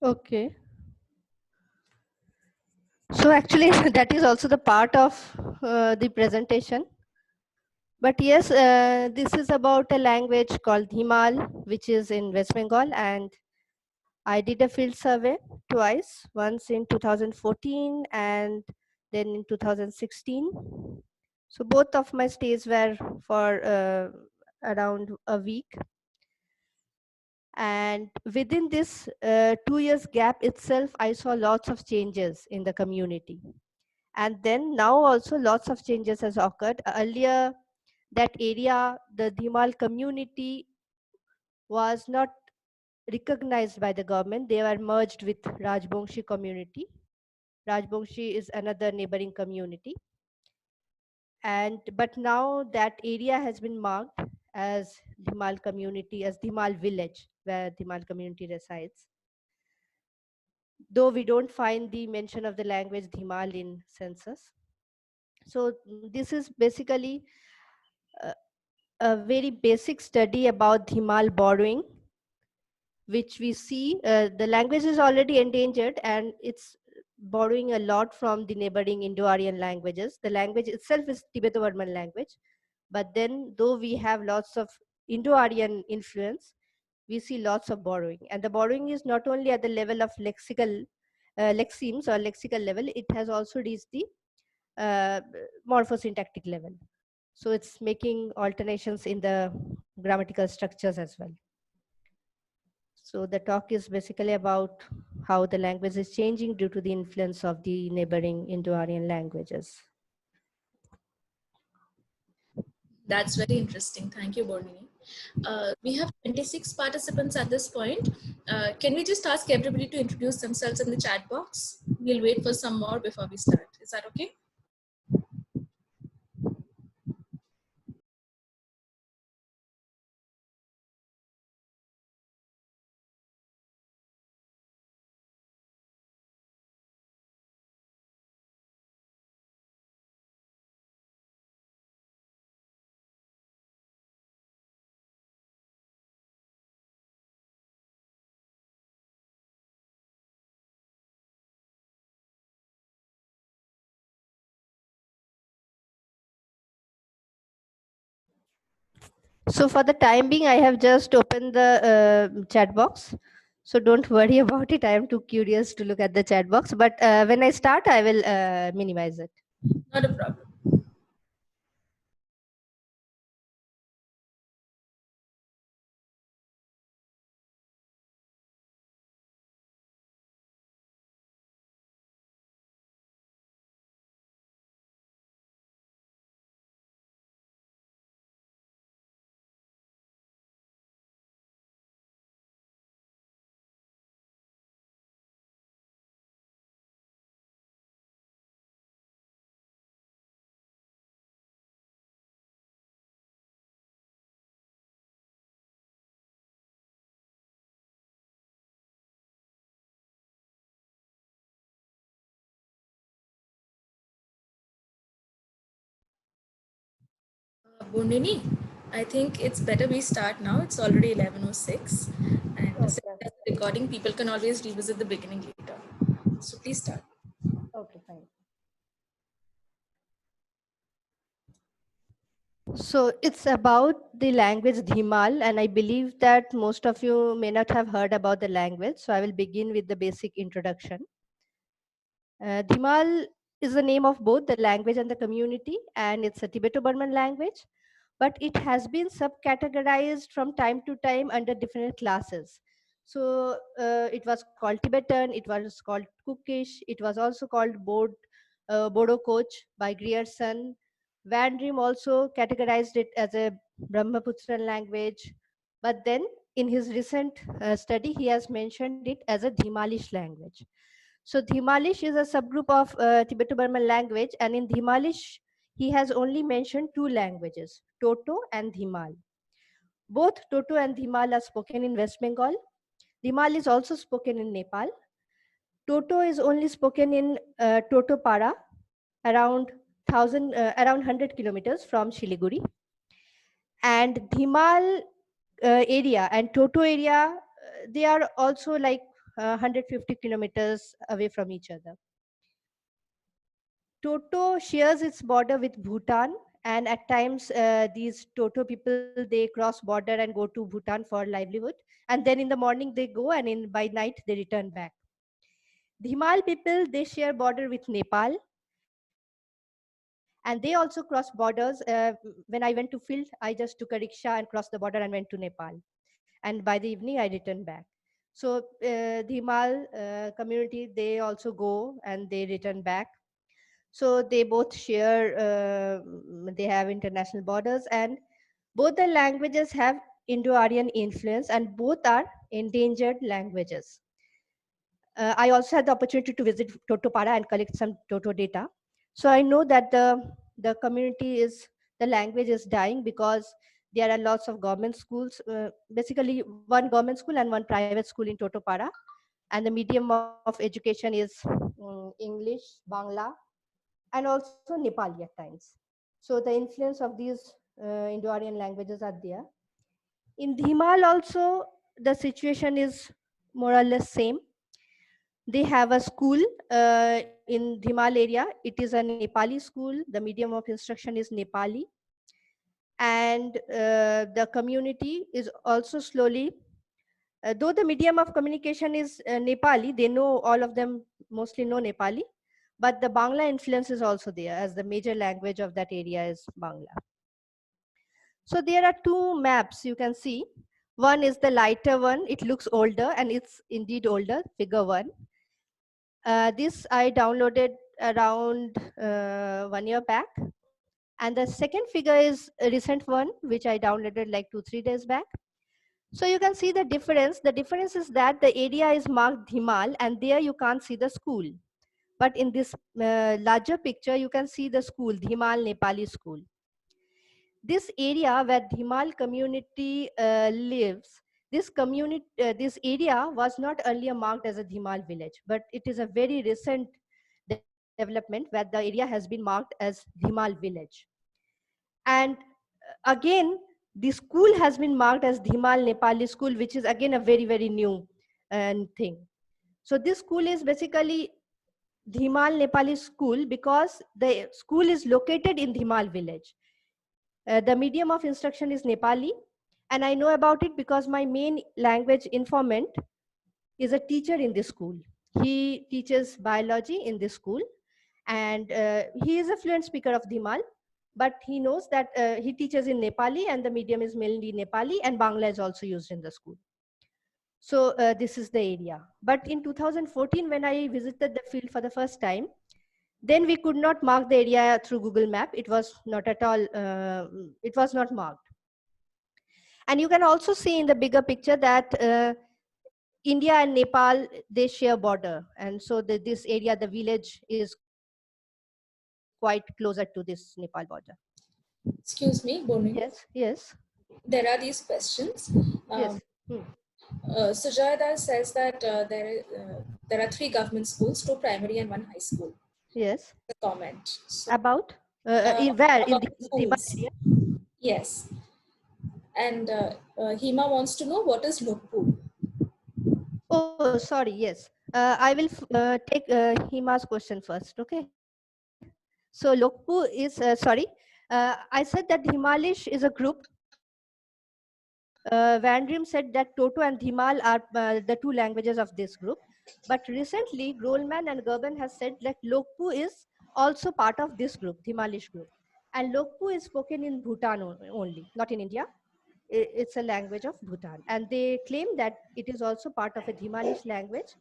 Okay. So actually, that is also the part of the presentation. But yes, this is about a language called Dhimal, which is in West Bengal, and I did a field survey twice, once in 2014 and then in 2016. So both of my stays were for around a week. And within this 2 years gap itself, I saw lots of changes in the community. And then now also lots of changes has occurred. Earlier, that area, the Dhimal community was not recognized by the government. They were merged with Rajbongshi community. Rajbongshi is another neighboring community. And but now that area has been marked as Dhimal community, as Dhimal village, where Dhimal community resides. Though we don't find the mention of the language Dhimal in census. So this is basically a very basic study about Dhimal borrowing, which we see the language is already endangered and it's borrowing a lot from the neighboring Indo-Aryan languages. The language itself is Tibeto-Burman language, but then though we have lots of Indo-Aryan influence, we see lots of borrowing. And the borrowing is not only at the level of lexical lexemes or lexical level, it has also reached the uh, morphosyntactic level. So it's making alterations in the grammatical structures as well. So the talk is basically about how the language is changing due to the influence of the neighboring Indo-Aryan languages. That's very interesting. Thank you, Bornini. We have 26 participants at this point. Can we just ask everybody to introduce themselves in the chat box? We'll wait for some more before we start. Is that okay? So for the time being, I have just opened the chat box. So don't worry about it. I am too curious to look at the chat box. But when I start, I will minimize it. Not a problem. Bornini, I think it's better we start now. It's already 11:06. And since Okay. there's a recording, people can always revisit the beginning later. So please start. Okay, fine. So it's about the language Dhimal, and I believe that most of you may not have heard about the language. So I will begin with the basic introduction. Dhimal is the name of both the language and the community, and it's a Tibeto-Burman language, but it has been subcategorized from time to time under different classes. So it was called Tibetan, it was called Kukish, it was also called Bodo Koch by Grierson. Van Dream also categorized it as a Brahmaputran language, but then in his recent study, he has mentioned it as a Dhimalish language. So Dhimalish is a subgroup of Tibeto-Burman language, and in Dhimalish, he has only mentioned two languages, Toto and Dhimal. Both Toto and Dhimal are spoken in West Bengal. Dhimal is also spoken in Nepal. Toto is only spoken in Totopara, around 100 kilometers from Shiliguri. And Dhimal area and Toto area, they are also like 150 kilometers away from each other. Toto shares its border with Bhutan, and at times these Toto people, they cross border and go to Bhutan for livelihood, and then in the morning they go, and by night they return back. Dhimal people, they share border with Nepal, and they also cross borders. When I went to field, I just took a rickshaw and crossed the border and went to Nepal, and by the evening I returned back. So Dhimal community, they also go and they return back. So they both share, they have international borders, and both the languages have Indo-Aryan influence, and both are endangered languages. I also had the opportunity to visit Totopara and collect some Toto data. So I know that the community is, the language is dying because there are lots of government schools, basically one government school and one private school in Totopara, and the medium of education is English, Bangla, and also Nepali at times. So the influence of these Indo-Aryan languages are there. In Dhimal also, the situation is more or less same. They have a school in Dhimal area. It is a Nepali school. The medium of instruction is Nepali. And the community is also slowly, though the medium of communication is Nepali, they know, all of them mostly know Nepali, but the Bangla influence is also there, as the major language of that area is Bangla. So there are two maps you can see. One is the lighter one. It looks older, and it's indeed older, figure 1. This I downloaded around 1 year back. And the second figure is a recent one, which I downloaded like 2-3 days back. So you can see the difference. The difference is that the area is marked Dhimal, and there you can't see the school. But in this larger picture, you can see the school, Dhimal Nepali school. This area where Dhimal community lives, this area was not earlier marked as a Dhimal village, but it is a very recent development where the area has been marked as Dhimal village. And again, the school has been marked as Dhimal Nepali school, which is again a very, very new thing. So this school is basically Dhimal Nepali school because the school is located in Dhimal village. The medium of instruction is Nepali, and I know about it because my main language informant is a teacher in this school. He teaches biology in this school, and he is a fluent speaker of Dhimal, but he knows that he teaches in Nepali, and the medium is mainly Nepali, and Bangla is also used in the school. So this is the area. But in 2014, when I visited the field for the first time, then we could not mark the area through Google Map. It was not at all, it was not marked. And you can also see in the bigger picture that India and Nepal, they share border. And so this area, the village, is quite closer to this Nepal border. Excuse me, Bornini. Yes. There are these questions. Yes. Sujayada says that there are 3 government schools, 2 primary and 1 high school. Yes. The comment. So, About? In where? In the Nepal schools. area? Yes. And Hima wants to know what is Lokpur. Oh, sorry. Yes. I will take Hima's question first. Okay. So Lokpu is, I said that Himalish is a group. Vandrim said that Toto and Dhimal are the 2 languages of this group. But recently, Grolman and Gerben has said that Lokpu is also part of this group, Himalish group. And Lokpu is spoken in Bhutan only, not in India. It's a language of Bhutan. And they claim that it is also part of a Himalish language,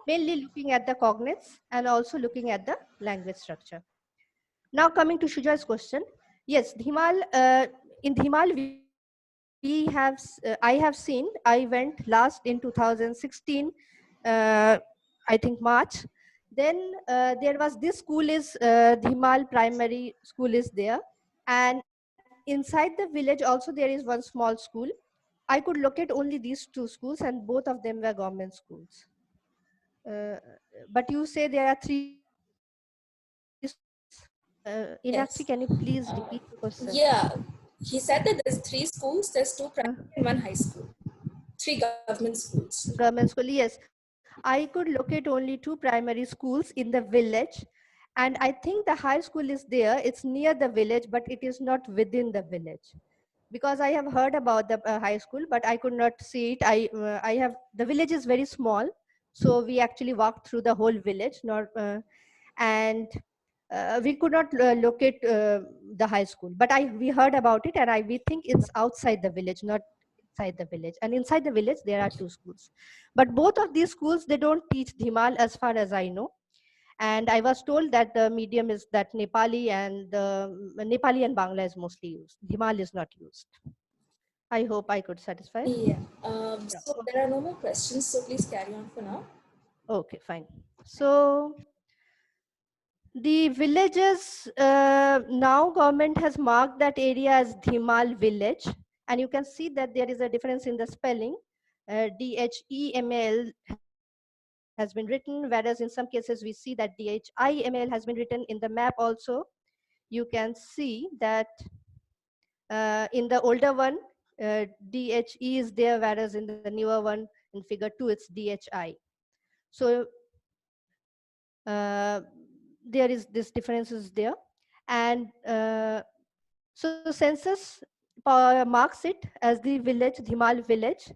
mainly looking at the cognates and also looking at the language structure. Now coming to Shujai's question. Yes, Dhimal, in Dhimal, I have seen, I went last in 2016, I think March. Then there was this school is, Dhimal primary school is there. And inside the village also there is one small school. I could locate only these 2 schools, and both of them were government schools. But you say there are 3 schools. Inakshi, can you Yes. please repeat the question? Yeah. He said that there's 3 schools, there's 2 primary and 1 high school. 3 government schools. Government school, yes. I could locate only 2 primary schools in the village. And I think the high school is there. It's near the village, but it is not within the village. Because I have heard about the high school, but I could not see it. The village is very small. So we actually walked through the whole village, and we could not locate the high school. But we heard about it, and we think it's outside the village, not inside the village. And inside the village, there are 2 schools. But both of these schools, they don't teach Dhimal as far as I know. And I was told that the medium is that Nepali and Bangla is mostly used. Dhimal is not used. I hope I could satisfy. Yeah. Yeah. So there are no more questions, so please carry on for now. Okay, fine. So the villages, now government has marked that area as Dhimal village, and you can see that there is a difference in the spelling. DHEML has been written, whereas in some cases we see that DHIML has been written in the map also. You can see that in the older one, DHE is there, whereas in the newer one, in figure 2, it's DHI. So uh, there is this differences there. And so census marks it as the village, Dhimal village.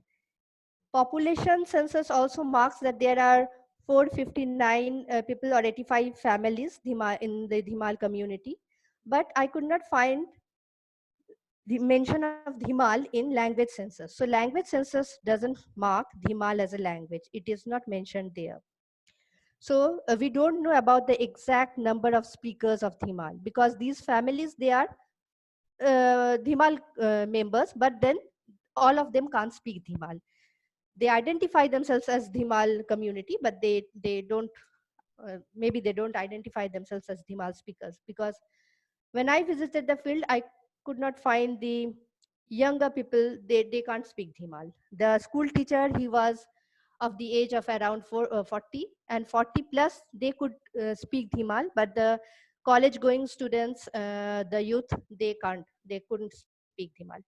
Population census also marks that there are 459 people or 85 families in the Dhimal community. But I could not find the mention of Dhimal in language census. So language census doesn't mark Dhimal as a language. It is not mentioned there. So we don't know about the exact number of speakers of Dhimal, because these families, they are Dhimal members, but then all of them can't speak Dhimal. They identify themselves as Dhimal community, but they don't, maybe they don't identify themselves as Dhimal speakers, because when I visited the field, I could not find the younger people. They can't speak Dhimal. The school teacher, he was of the age of around 40, and 40 plus, they could speak Dhimal, but the college going students, the youth, they couldn't speak Dhimal.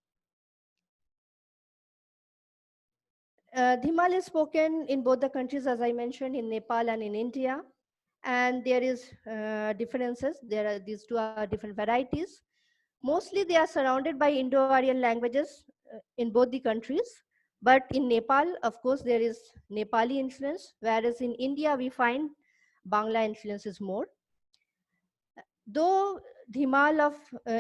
Dhimal is spoken in both the countries, as I mentioned, in Nepal and in India. And there is differences. These two are different varieties. Mostly they are surrounded by Indo-Aryan languages in both the countries. But in Nepal, of course, there is Nepali influence, whereas in India, we find Bangla influence is more. Though Dhimal of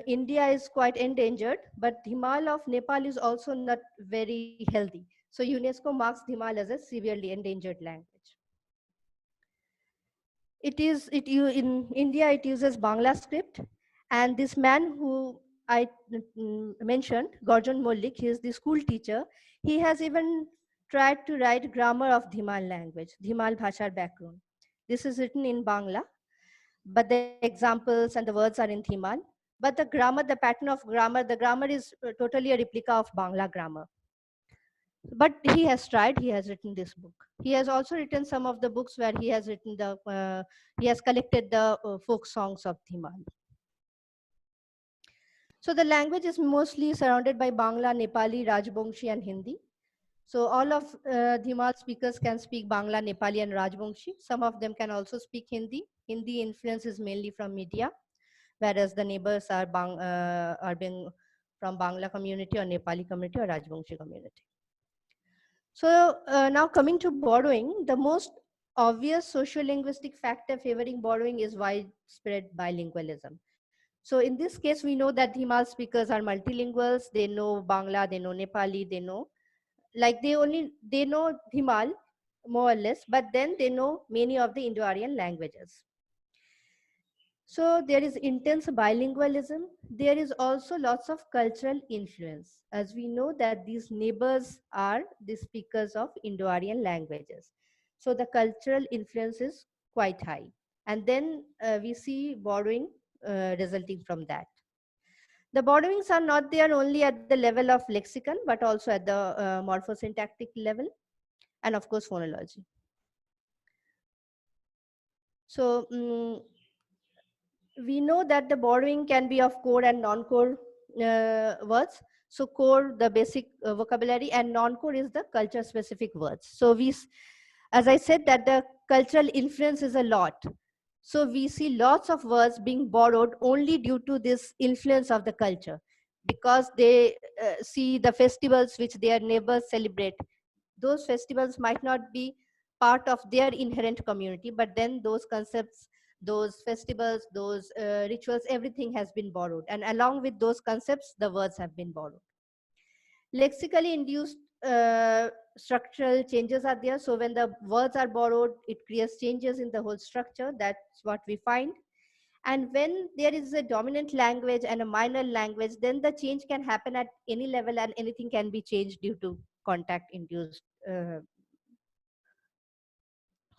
India is quite endangered, but Dhimal of Nepal is also not very healthy. So UNESCO marks Dhimal as a severely endangered language. In India, it uses Bangla script. And this man who I mentioned, Gorjon Mollik, he is the school teacher. He has even tried to write grammar of Dhimal language, Dhimal Bhashar background. This is written in Bangla, but the examples and the words are in Dhimal. But the grammar, the pattern of grammar, the grammar is totally a replica of Bangla grammar. But he has tried, he has written this book. He has also written some of the books where he has collected the folk songs of Dhimal. So the language is mostly surrounded by Bangla, Nepali, Rajbongshi, and Hindi. So all of Dhimal speakers can speak Bangla, Nepali, and Rajbongshi. Some of them can also speak Hindi. Hindi influence is mainly from media, whereas the neighbors are being from Bangla community or Nepali community or Rajbongshi community. So now coming to borrowing, the most obvious socio-linguistic factor favoring borrowing is widespread bilingualism. So in this case, we know that Dhimal speakers are multilinguals. They know Bangla, they know Nepali, they know Dhimal more or less, but then they know many of the Indo-Aryan languages. So there is intense bilingualism. There is also lots of cultural influence. As we know that these neighbors are the speakers of Indo-Aryan languages. So the cultural influence is quite high. And then we see borrowing resulting from that. The borrowings are not there only at the level of lexicon, but also at the morphosyntactic level, and of course phonology. So we know that the borrowing can be of core and non-core words. So core, the basic vocabulary, and non-core is the culture-specific words. So As I said, that the cultural influence is a lot. So we see lots of words being borrowed only due to this influence of the culture, because they see the festivals which their neighbors celebrate. Those festivals might not be part of their inherent community, but then those concepts, those festivals, those rituals, everything has been borrowed. And along with those concepts, the words have been borrowed. Lexically induced structural changes are there. So when the words are borrowed, it creates changes in the whole structure. That's what we find. And when there is a dominant language and a minor language, then the change can happen at any level, and anything can be changed due to contact induced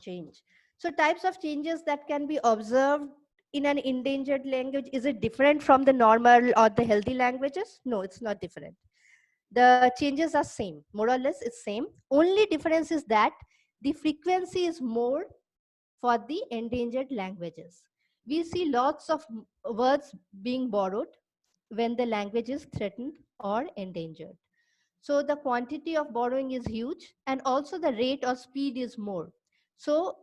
change. So types of changes that can be observed in an endangered language, is it different from the normal or the healthy languages? No, it's not different. The changes are same, more or less it's same. Only difference is that the frequency is more for the endangered languages. We see lots of words being borrowed when the language is threatened or endangered. So the quantity of borrowing is huge, and also the rate or speed is more. So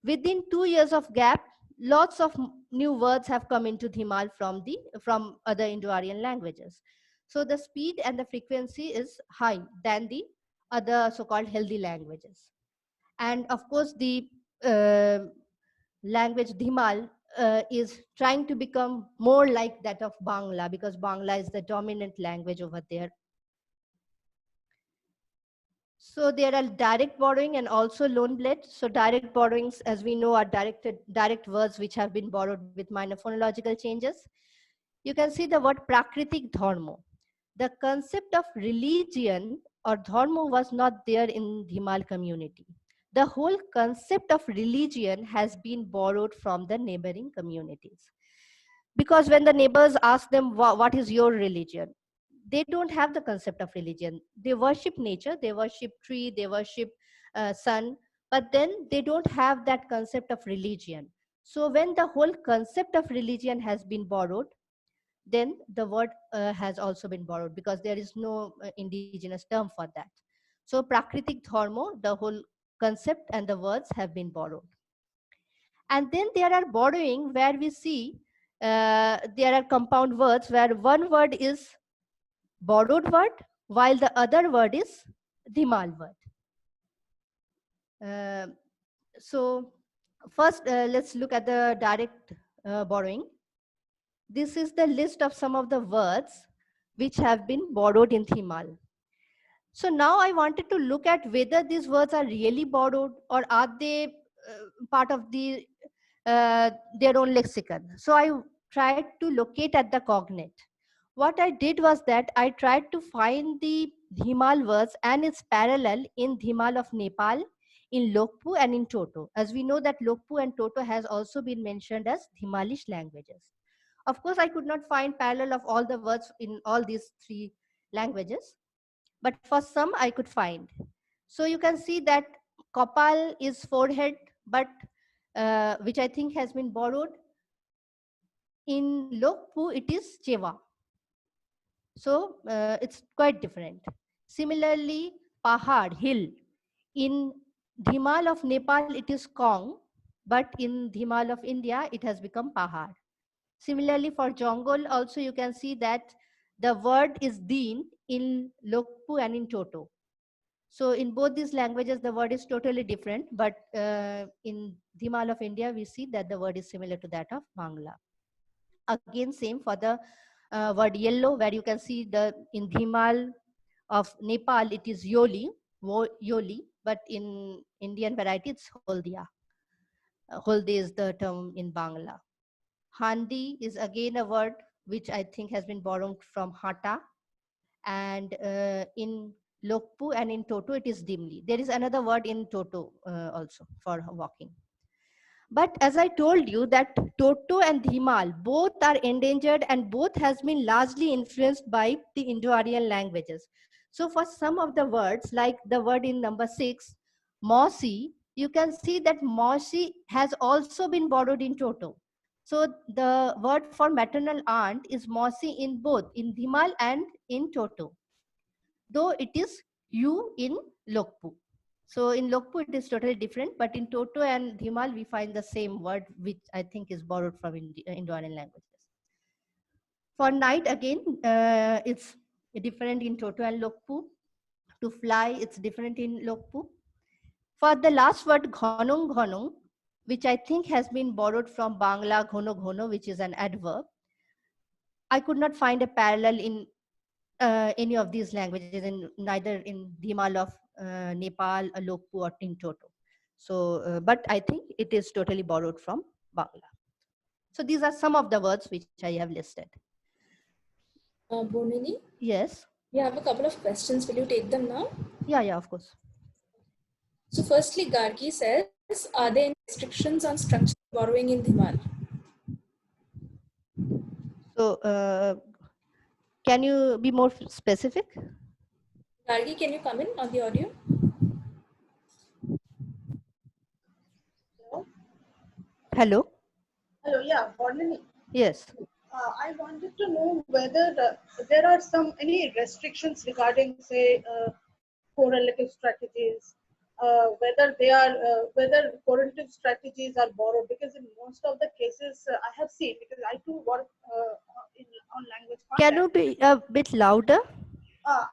within 2 years of gap, lots of new words have come into Dhimal from other Indo-Aryan languages. So the speed and the frequency is high than the other so-called healthy languages. And of course, the uh, language Dhimal is trying to become more like that of Bangla, because Bangla is the dominant language over there. So there are direct borrowing and also loan blend. So direct borrowings, as we know, are direct words which have been borrowed with minor phonological changes. You can see the word Prakritik Dharma. The concept of religion or Dharma was not there in Dhimal community. The whole concept of religion has been borrowed from the neighboring communities. Because when the neighbors ask them, what is your religion? They don't have the concept of religion. They worship nature, they worship tree, they worship sun, but then they don't have that concept of religion. So when the whole concept of religion has been borrowed, then the word has also been borrowed, because there is no indigenous term for that. So Prakritik Dharma, the whole concept and the words have been borrowed. And then there are borrowing where we see there are compound words where one word is borrowed word while the other word is Dhimal word. Uh, so first, let's look at the direct borrowing. This is the list of some of the words which have been borrowed in Dhimal. So now I wanted to look at whether these words are really borrowed, or are they part of their own lexicon. So I tried to locate at the cognate. What I did was that I tried to find the Dhimal words and its parallel in Dhimal of Nepal, in Lokpu and in Toto. As we know that Lokpu and Toto has also been mentioned as Dhimalish languages. Of course, I could not find parallel of all the words in all these three languages, but for some I could find. So you can see that Kopal is forehead, but which I think has been borrowed. In Lokpu, it is Cheva. So it's quite different. Similarly, Pahad, hill. In Dhimal of Nepal, it is Kong, but in Dhimal of India, it has become Pahad. Similarly, for Jongol, also you can see that the word is Deen in Lokpu and in Toto. So in both these languages, the word is totally different, but in Dhimal of India, we see that the word is similar to that of Bangla. Again, same for the word yellow, where you can see the in Dhimal of Nepal, it is Yoli, Yoli, but in Indian variety, it's Holdia. Holde is the term in Bangla. Handi is again a word which I think has been borrowed from Hata. And in Lokpu and in Toto, it is Dimli. There is another word in Toto also for walking. But as I told you that Toto and Dhimal, both are endangered and both has been largely influenced by the Indo-Aryan languages. So for some of the words, like the word in number 6, Mosi, you can see that Mosi has also been borrowed in Toto. So the word for maternal aunt is Mosi in both, in Dhimal and in Toto, though it is you in Lokpu. So in Lokpo, it is totally different, but in Toto and Dhimal, we find the same word, which I think is borrowed from Indo-Aryan languages. For night, again, it's different in Toto and Lokpo. To fly, it's different in Lokpo. For the last word, Ghonong Ghonong, which I think has been borrowed from Bangla Ghono Ghono, which is an adverb, I could not find a parallel in any of these languages, neither in Dhimal of Nepal, Lokpo, or in Toto. So, but I think it is totally borrowed from Bangla. So these are some of the words which I have listed. Bonini, Yes. we have a couple of questions. Will you take them now? Yeah, of course. So firstly, Gargi says, are there any restrictions on structural borrowing in Dhimal? So can you be more specific? Gargi, can you come in on the audio? Hello? Hello. Hello, yeah, Bonnie. Yes. I wanted to know whether there are any restrictions regarding, say, correlative strategies, whether correlative strategies are borrowed, because in most of the cases I have seen, because I too work on language Can you content. be a bit louder? Uh,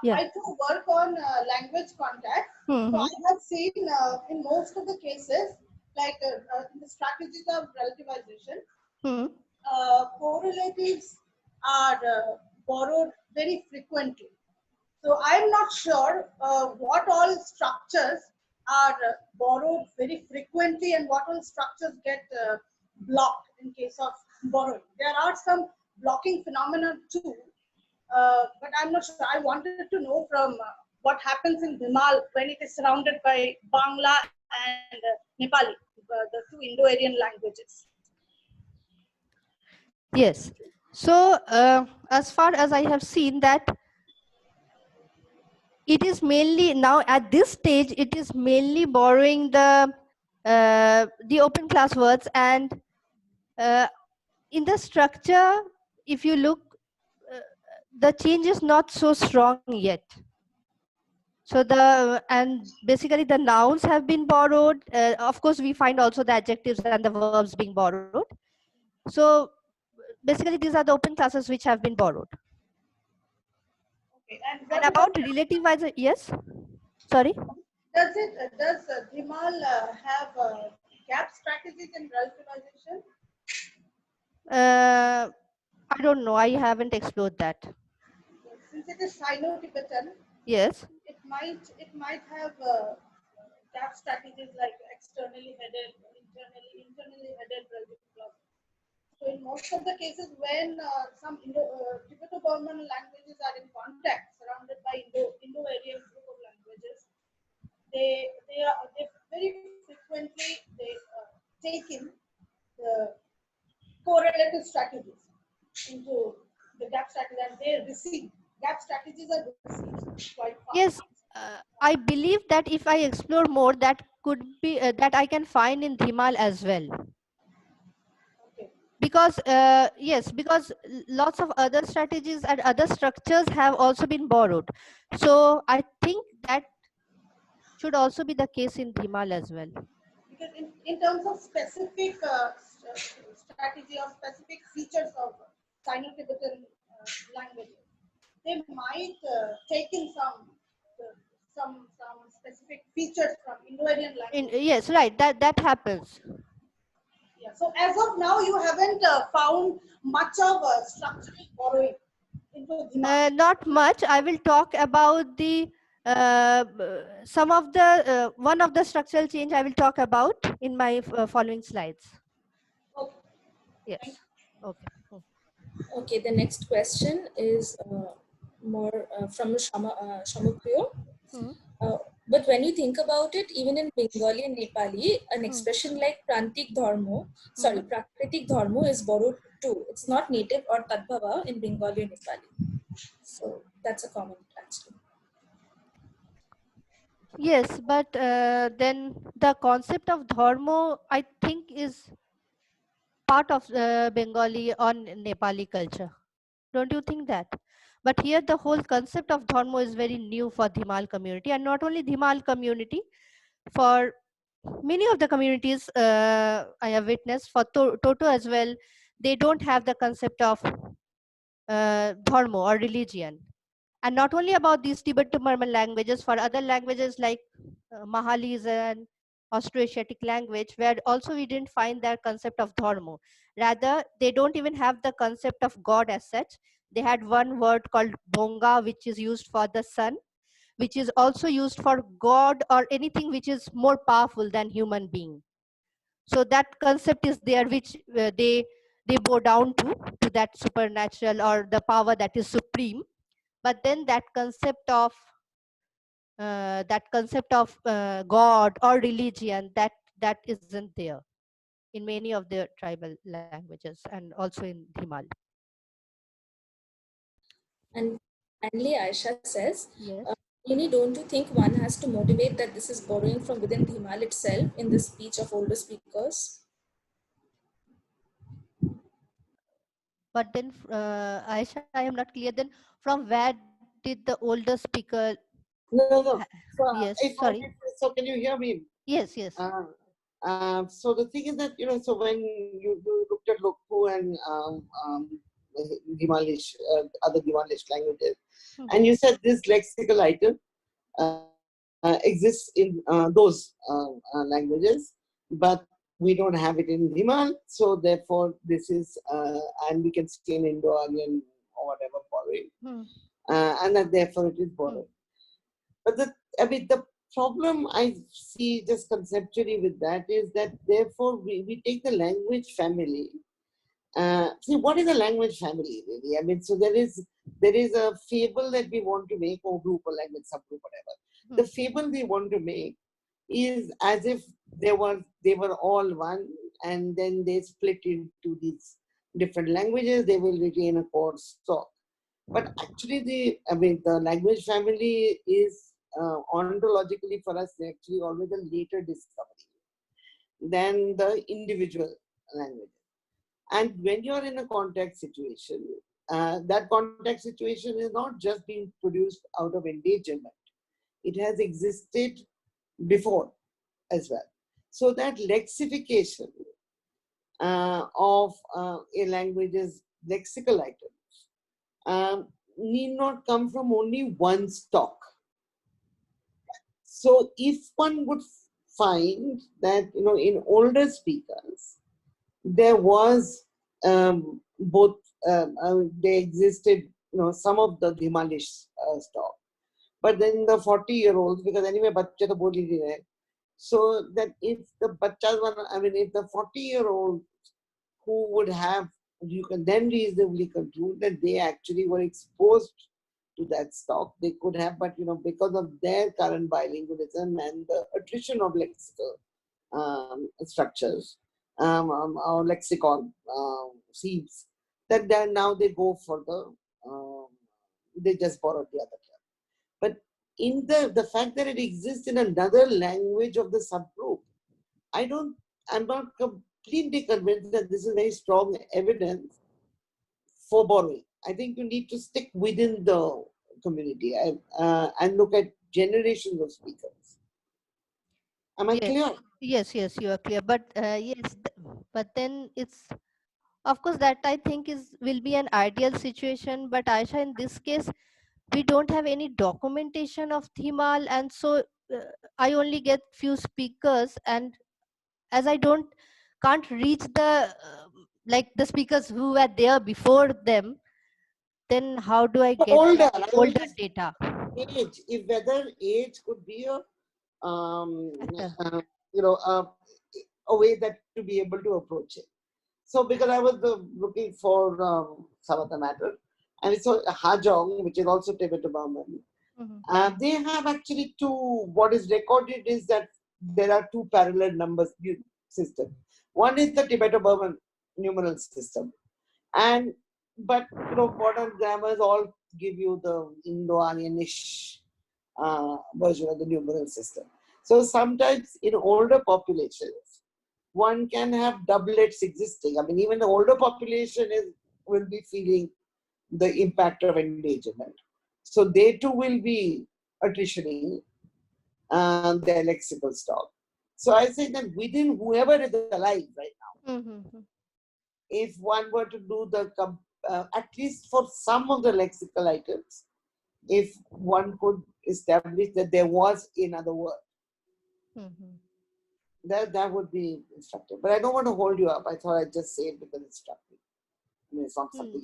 Yeah. I too work on language contact. So I have seen in most of the cases, like in the strategies of relativization, correlatives are borrowed very frequently. So I'm not sure what all structures are borrowed very frequently and what all structures get blocked in case of borrowing. There are some blocking phenomena too, but I'm not sure. I wanted to know from what happens in Bimal when it is surrounded by Bangla and Nepali, the two Indo-Aryan languages. Yes. So as far as I have seen that, it is mainly now at this stage, it is mainly borrowing the open class words, and in the structure, if you look, the change is not so strong yet. So and basically the nouns have been borrowed. Of course, we find also the adjectives and the verbs being borrowed. So basically, these are the open classes which have been borrowed. Okay, And about relative, yes. Sorry. Does Dhimal have gap strategies in relativization? I don't know. I haven't explored that. Since it is Sino-Tibetan, Yes. it might have gap strategies like externally headed, internally headed relative clauses. So in most of the cases, when some Tibeto-Burman languages are in contact, surrounded by Indo-Aryan group of languages, they very frequently take in the correlative strategies into the gap strategy, and they receive gap strategies are received quite fast. Yes. I believe that if I explore more, that could be that I can find in Dhimal as well. Okay. Because yes, because lots of other strategies and other structures have also been borrowed. So I think that should also be the case in Dhimal as well. Because in terms of specific strategy or specific features of Sino-Tibetan languages, they might take in some specific features from Indo-Aryan languages. Yes, right. That happens. Yeah. So as of now, you haven't found much of structural borrowing into Dhimal. Not much. I will talk about the some of the one of the structural change I will talk about in my following slides. Okay. Yes. Okay. Okay, the next question is more from Shamupriyo. But when you think about it, even in Bengali and Nepali, an expression like Prakritik Dharmo is borrowed too. It's not native or Tadbhava in Bengali and Nepali. So that's a comment actually. Yes, but then the concept of dharma, I think, is part of Bengali or Nepali culture. Don't you think that? But here the whole concept of dharma is very new for Dhimal community, and not only Dhimal community, for many of the communities I have witnessed, for Toto as well, they don't have the concept of dharma or religion. And not only about these Tibeto-Burman languages, for other languages like Mahali is an Austroasiatic language, where also we didn't find that concept of dharma. Rather, they don't even have the concept of God as such. They had one word called bonga, which is used for the sun, which is also used for God or anything which is more powerful than human being. So that concept is there, which they bow down to that supernatural or the power that is supreme. But then that concept of God or religion, that isn't there in many of the tribal languages and also in Dhimal. And finally, Aisha says, Yes. Lini, don't you think one has to motivate that this is borrowing from within Dhimal itself in the speech of older speakers? But then, Aisha, I am not clear. Then, from where did the older speaker? No. So, Yes. Sorry. so can you hear me? Yes. Yes. So the thing is that, so when you looked at Lokpo and Himalish, other Himalish languages, and you said this lexical item exists in those languages, but we don't have it in Dhimal, so therefore this is, and we can see in Indo-Aryan or whatever borrowing, and that therefore it is borrowed. But the problem I see just conceptually with that is that therefore we take the language family. See, what is a language family really? I mean, so there is a fable that we want to make, or group or language subgroup, whatever. The fable we want to make is as if they were all one, and then they split into these different languages. They will retain a core stock. But actually, the language family is ontologically for us actually always a later discovery than the individual language. And when you're in a contact situation, that contact situation is not just being produced out of endangerment. It has existed before as well. So that lexification of a language's lexical items need not come from only one stock. So if one would find that, in older speakers, there was both, they existed, some of the Himalish stock, but then the 40-year-olds, because anyway, bachcha to bol hi nahi rahe. So that if the bachchas were, if the 40-year-old who would have, you can then reasonably conclude that they actually were exposed to that stock. They could have, but because of their current bilingualism and the attrition of lexical structures, or lexicon seeds, that then now they go for the, they just borrowed the other term. But in the fact that it exists in another language of the subgroup, I'm not completely convinced that this is very strong evidence for borrowing. I think you need to stick within the community and look at generations of speakers. Am I clear? Yes, you are clear. But yes, but then it's, of course, that I think will be an ideal situation. But Aisha, in this case, we don't have any documentation of Dhimal, and so I only get few speakers, and as I can't reach the like the speakers who were there before them, then how do I get older data? Age, if whether age could be a Factor. a way that to be able to approach it. So because I was looking for some of the matter, and so Hajong, which is also Tibeto-Burman, they have actually two. What is recorded is that there are two parallel numbers system. One is the Tibeto-Burman numeral system, but modern grammars all give you the Indo-Aryanish version of the numeral system. So sometimes in older populations, one can have doublets existing. Even the older population will be feeling the impact of endangerment. So they too will be attritioning their lexical stock. So I say that within whoever is alive right now, if one were to do the, at least for some of the lexical items, if one could establish that there was another word, that would be instructive. But I don't want to hold you up. I thought I'd just say it because it struck me. I mean, it's not something.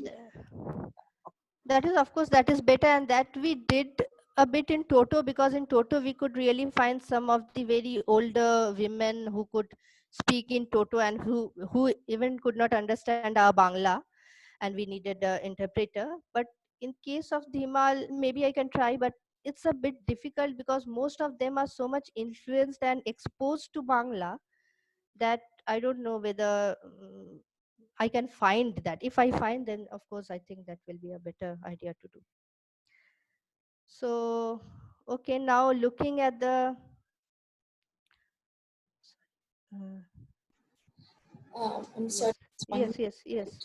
That is, of course, that is better, and that we did a bit in Toto, because in Toto we could really find some of the very older women who could speak in Toto and who even could not understand our Bangla, and we needed an interpreter. But in case of Dhimal, maybe I can try, but it's a bit difficult because most of them are so much influenced and exposed to Bangla that I don't know whether I can find that. If I find, then of course I think that will be a better idea to do. So, okay, now looking at the I'm sorry. yes.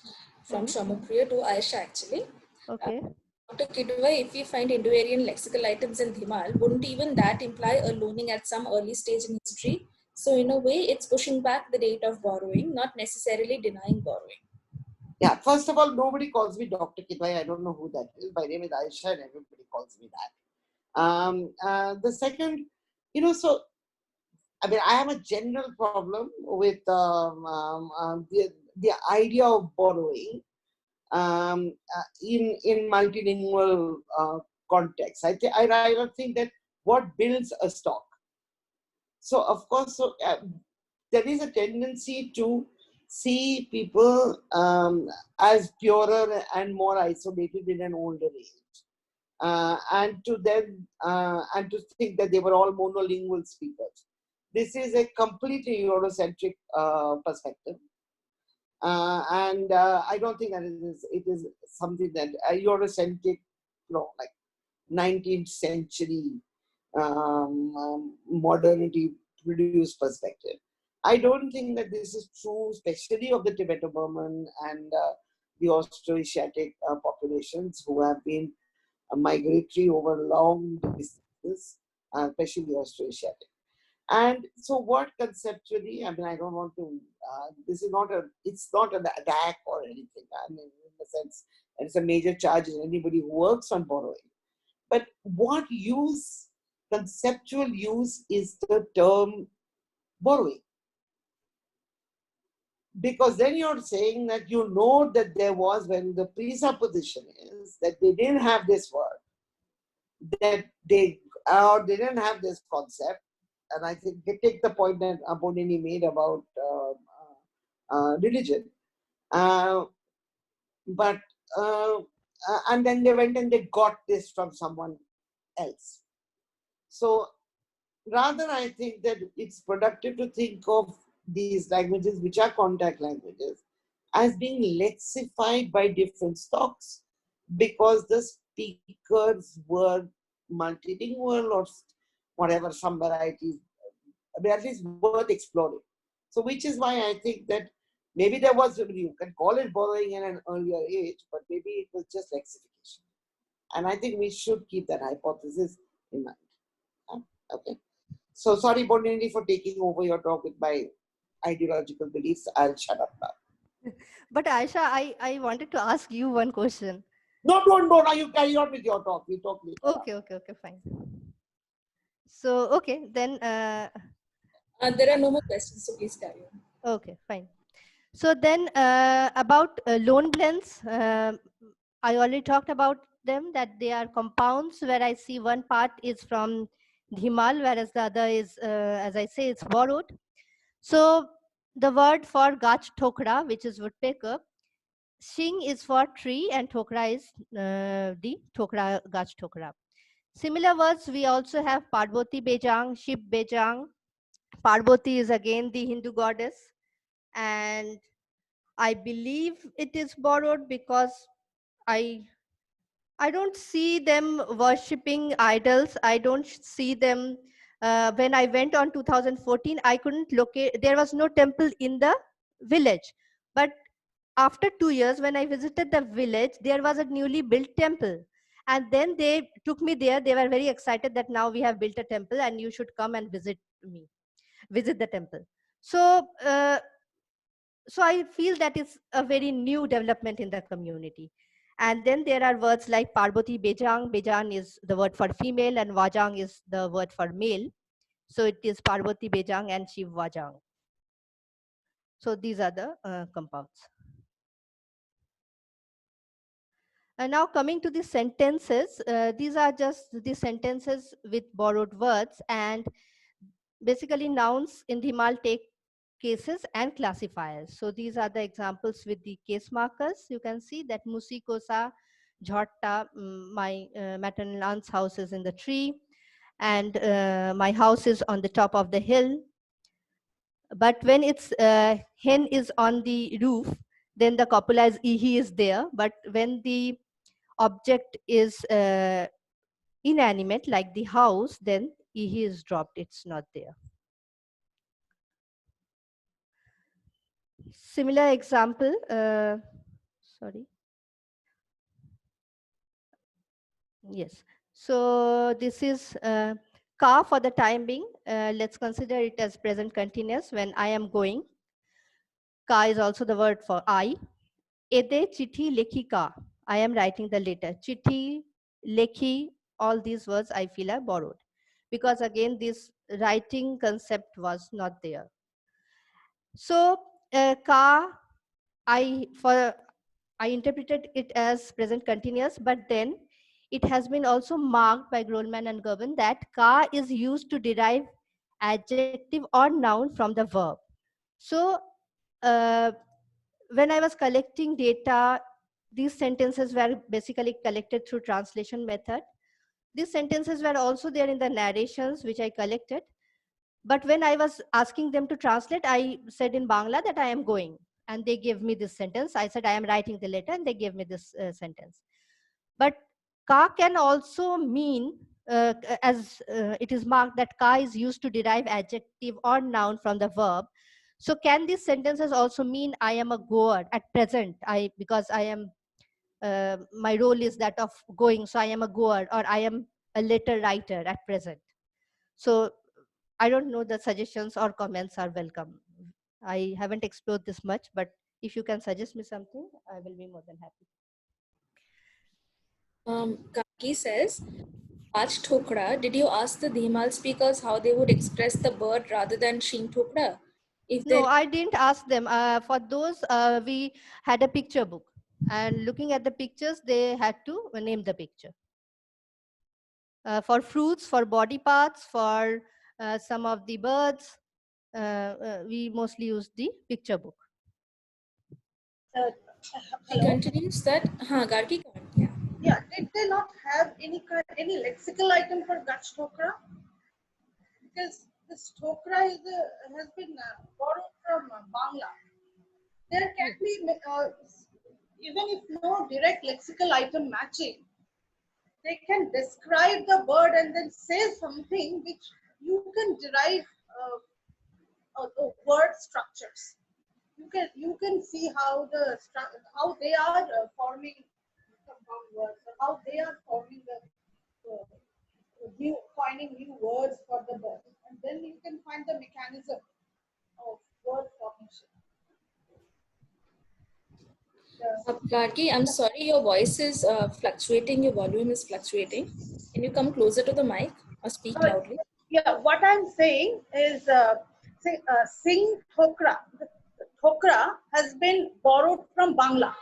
From Shamapriya to Aisha, actually. Okay. Dr. Kidwai, if we find Indo-Aryan lexical items in Dhimal, wouldn't even that imply a loaning at some early stage in history? So in a way, it's pushing back the date of borrowing, not necessarily denying borrowing. Yeah, first of all, nobody calls me Dr. Kidwai. I don't know who that is. My name is Aisha and everybody calls me that. The second, so, I mean, I have a general problem with the idea of borrowing in multilingual context. I rather think that what builds a stock. So, of course, there is a tendency to see people as purer and more isolated in an older age, and to think that they were all monolingual speakers. This is a completely Eurocentric perspective, and I don't think that it is something that Eurocentric, like 19th century modernity produced perspective. I don't think that this is true, especially of the Tibeto-Burman and the Austroasiatic populations who have been migratory over long distances, especially the Austroasiatic. And so what conceptually, I mean, I don't want to, it's not an attack or anything. I mean, in the sense, and it's a major charge in anybody who works on borrowing. But what conceptual use is the term borrowing? Because then you're saying that that there was, when the presupposition is that they didn't have this word, that they didn't have this concept. And I think they take the point that Abonini made about religion. And then they went and they got this from someone else. So rather, I think that it's productive to think of these languages, which are contact languages, as being lexified by different stocks, because the speakers were multilingual or whatever, some varieties, but at least worth exploring. So which is why I think that maybe there was, you can call it borrowing in an earlier age, but maybe it was just lexification. And I think we should keep that hypothesis in mind. Okay. So sorry, Bonini, for taking over your talk with my ideological beliefs. I'll shut up now. But Aisha, I wanted to ask you one question. No, now you carry on with your talk. We talk later. Okay, fine. So, okay, then. There are no more questions, so please carry on. Okay, fine. So then about loan blends, I already talked about them, that they are compounds where I see one part is from Dhimal, whereas the other is, as I say, it's borrowed. So the word for gach thokra, which is woodpecker, Shing is for tree and thokra is the thokra, gach thokra. Similar words, we also have Parvati Bejang, Shiv Bejang. Parvati is again the Hindu goddess, and I believe it is borrowed because I don't see them worshipping idols. I don't see them. When I went on 2014, I couldn't locate. There was no temple in the village, but after 2 years, when I visited the village, there was a newly built temple. And then they took me there. They were very excited that now we have built a temple and you should come and visit the temple. So, so I feel that is a very new development in the community. And then there are words like Parvati Bejang. Bejang is the word for female and Vajang is the word for male. So it is Parvati Bejang and Shiv Vajang. So these are the compounds. And now coming to the sentences, these are just the sentences with borrowed words, and basically nouns in Dhimal take cases and classifiers. So these are the examples with the case markers. You can see that Musikosa Jhotta, my maternal aunt's house is in the tree, and my house is on the top of the hill. But when it's hen is on the roof, then the copula is he is there. But when the object is inanimate, like the house, then he is dropped, it's not there. Similar example, sorry. Yes. So this is ka for the time being. Let's consider it as present continuous when I am going. Ka is also the word for I. Ede chithi lekhi ka. I am writing the letter. Chithi, lekhi, all these words I feel are borrowed. Because again, this writing concept was not there. So ka, I interpreted it as present continuous, but then it has been also marked by Grollman and Gerben that ka is used to derive adjective or noun from the verb. So when I was collecting data, these sentences were basically collected through translation method. These sentences were also there in the narrations which I collected. But when I was asking them to translate, I said in Bangla that I am going. And they gave me this sentence. I said I am writing the letter, and they gave me this sentence. But ka can also mean, as it is marked that ka is used to derive adjective or noun from the verb. So can these sentences also mean I am a goer at present? Because I am, my role is that of going, so I am a goer, or I am a letter writer at present. So I don't know, the suggestions or comments are welcome. I haven't explored this much, but if you can suggest me something, I will be more than happy. Kaki says, Raj Thokra, did you ask the Dhimal speakers how they would express the bird rather than Shing Thokra? No, I didn't ask them. For those, we had a picture book. And looking at the pictures, they had to name the picture. For fruits, for body parts, for some of the birds, we mostly use the picture book. He continues that, Gargi, yeah. Yeah, did they not have any lexical item for Gach Thokra? Because this Thokra has been borrowed from Bangla. There can be, even if no direct lexical item matching, they can describe the bird and then say something which you can derive word structures. You can see how they are forming compound words, or how they are forming finding new words for the bird, and then you can find the mechanism of word formation. Gargi, I'm sorry, your voice is fluctuating, your volume is fluctuating. Can you come closer to the mic or speak loudly? Yeah, what I'm saying is Singh Thokra. Thokra has been borrowed from Bangla,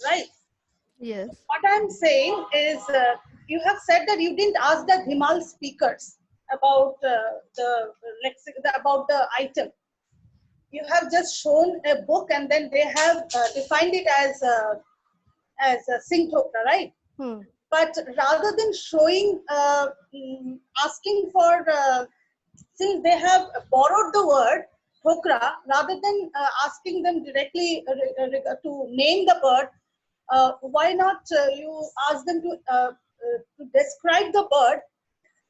right? Yes. What I'm saying is you have said that you didn't ask the Dhimal speakers about about the item. You have just shown a book and then they have defined it as a Singh Thokra, right? But rather than showing, asking for, since they have borrowed the word Thokra, rather than asking them directly to name the bird, why not you ask them to describe the bird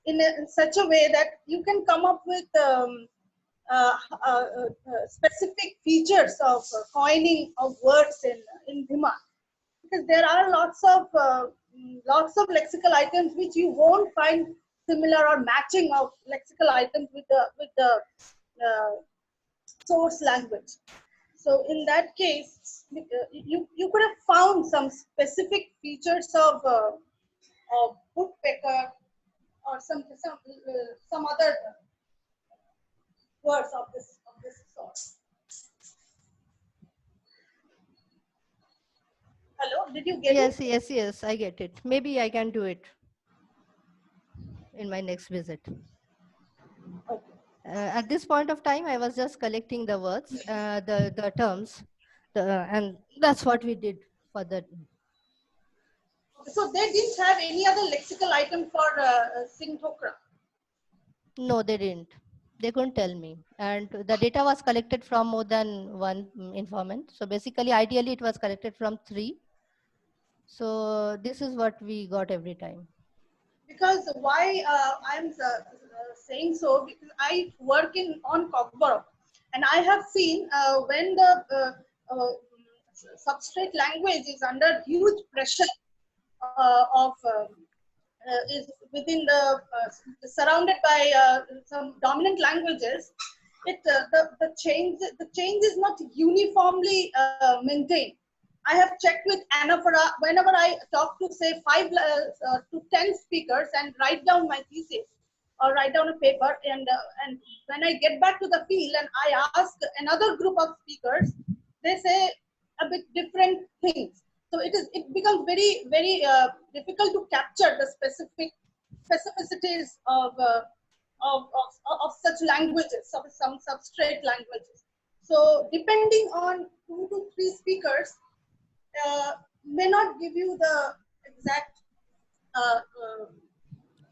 in such a way that you can come up with specific features of coining of words in Dhiman, because there are lots of lexical items which you won't find similar or matching of lexical items with the source language. So in that case, you could have found some specific features of woodpecker or some other words of this sort. Hello, did you get Yes, it? yes, yes, I get it. Maybe I can do it in my next visit. Okay. At this point of time, I was just collecting the words, the terms, and that's what we did for the. So they didn't have any other lexical item for Singh-Thokra. No, they didn't. They couldn't tell me. And the data was collected from more than one informant. So basically, ideally, it was collected from 3. So this is what we got every time. Because why I'm saying so, because I work on Cockburn, and I have seen when the substrate language is under huge pressure of is within surrounded by some dominant languages, the change is not uniformly maintained. I have checked with Anaphora whenever I talk to say 5 to 10 speakers and write down my thesis or write down a paper, and when I get back to the field and I ask another group of speakers, they say a bit different things. So it becomes very difficult to capture the specificities of such languages, of some substrate languages. So depending on 2 to 3 speakers may not give you the exact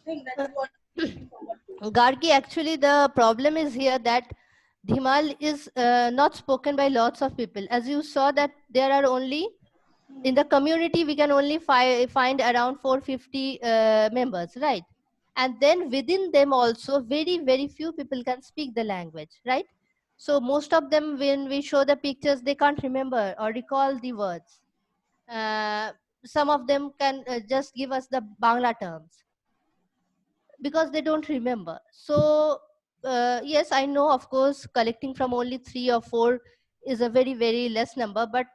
thing that you are looking forward to. Gargi, actually, the problem is here that Dhimal is not spoken by lots of people. As you saw that there are only, in the community, we can only find around 450 members, right? And then within them also, very few people can speak the language, right? So most of them, when we show the pictures, they can't remember or recall the words. Some of them can just give us the Bangla terms because they don't remember. So yes, I know, of course, collecting from only 3 or 4 is a very less number, but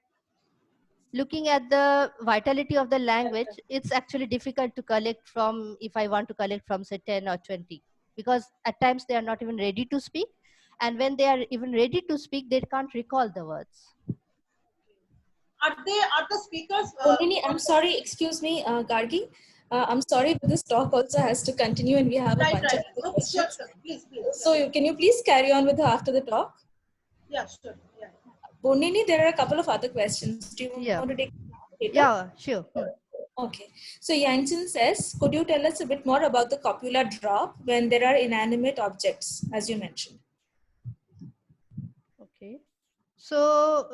looking at the vitality of the language, it's actually difficult to collect from, if I want to collect from say 10 or 20, because at times they are not even ready to speak, and when they are even ready to speak, they can't recall the words. Are the speakers? Bonini, I'm sorry, excuse me, Gargi. I'm sorry, but this talk also has to continue and we have a Right. bunch of other Okay, sure. questions. Please. So can you please carry on with her after the talk? Yeah, sure. Yeah. Bonini, there are a couple of other questions. Do you Yeah. want to take later? Yeah, sure. Okay. So Yangchen says, could you tell us a bit more about the copula drop when there are inanimate objects, as you mentioned? Okay. So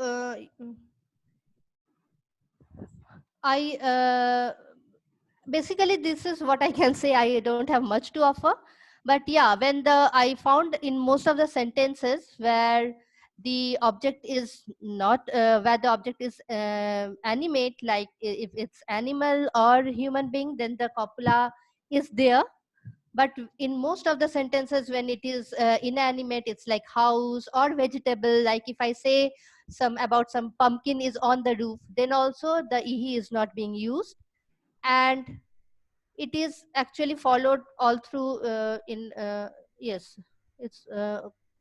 basically this is what I can say. I don't have much to offer, but yeah, when I found in most of the sentences where the object is not where the object is animate, like if it's animal or human being, then the copula is there. But in most of the sentences when it is inanimate, it's like house or vegetable. Like if I say about some pumpkin is on the roof, then also the ihi is not being used, and it is actually followed all through yes, it's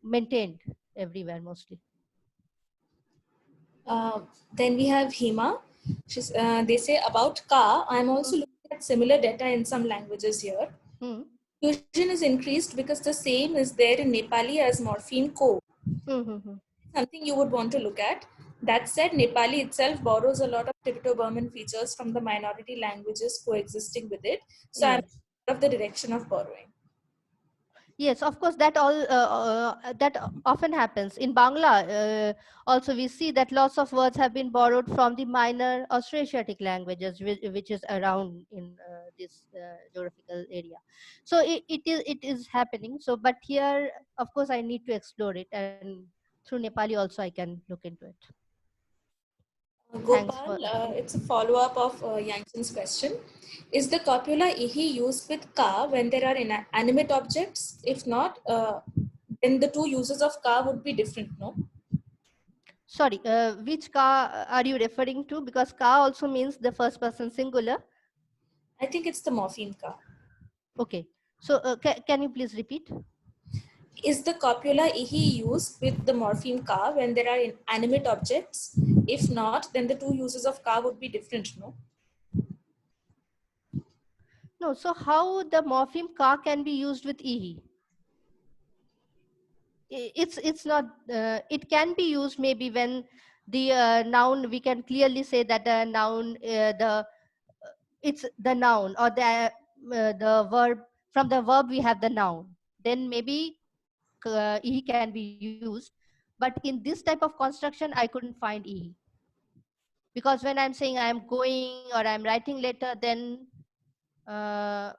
maintained everywhere mostly. Then we have Hema. They say about ka. I'm also looking at similar data in some languages here. Fusion is increased because the same is there in Nepali as morpheme ko. Something you would want to look at. That said, Nepali itself borrows a lot of Tibeto-Burman features from the minority languages coexisting with it. So I'm of the direction of borrowing. Yes, of course, that often happens in Bangla. Also, we see that lots of words have been borrowed from the minor Austroasiatic languages, which is around in this geographical area. So it is happening. So, but here, of course, I need to explore it, and through Nepali also I can look into it. Thanks Gopal, for. it's a follow-up of Yangchen's question. Is the copula ihi used with ka when there are animate objects? If not, then the two uses of ka would be different, no? Sorry, which ka are you referring to? Because ka also means the first person singular. I think it's the morpheme ka. Okay. So can you please repeat? Is the copula ihi used with the morpheme ka when there are animate objects? If not, then the two uses of ka would be different, no? No. So how the morpheme ka can be used with ihi? It's not. It can be used maybe when the noun. We can clearly say that the noun it's the noun or the verb. From the verb we have the noun. Then maybe ihi can be used. But in this type of construction, I couldn't find ihi. Because when I'm saying I'm going or I'm writing later, then uh,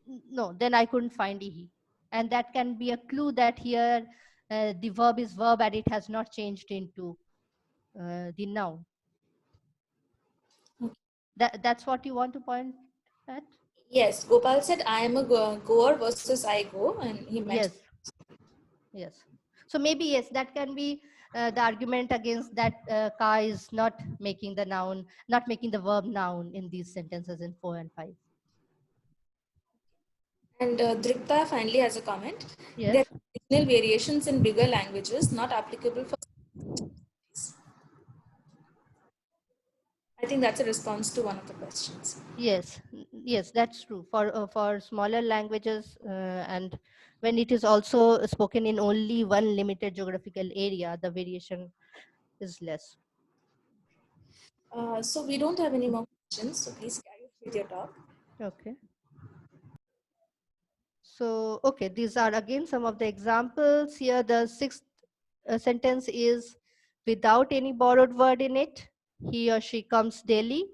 no, then I couldn't find ihi. And that can be a clue that here the verb is verb and it has not changed into the noun. That's what you want to point at? Yes, Gopal said, I am a goer versus I go, and he meant. Yes, yes. So maybe yes, that can be the argument against that ka is not making the noun, not making the verb noun in these sentences in 4 and 5. And Dripta finally has a comment. There Yes. are regional variations in bigger languages not applicable for. I think that's a response to one of the questions. Yes, yes, that's true. For smaller languages, and when it is also spoken in only one limited geographical area, the variation is less. So we don't have any more questions. So please carry on with your talk. Okay. So, okay, these are again some of the examples. Here, the sixth sentence is without any borrowed word in it. He or she comes daily.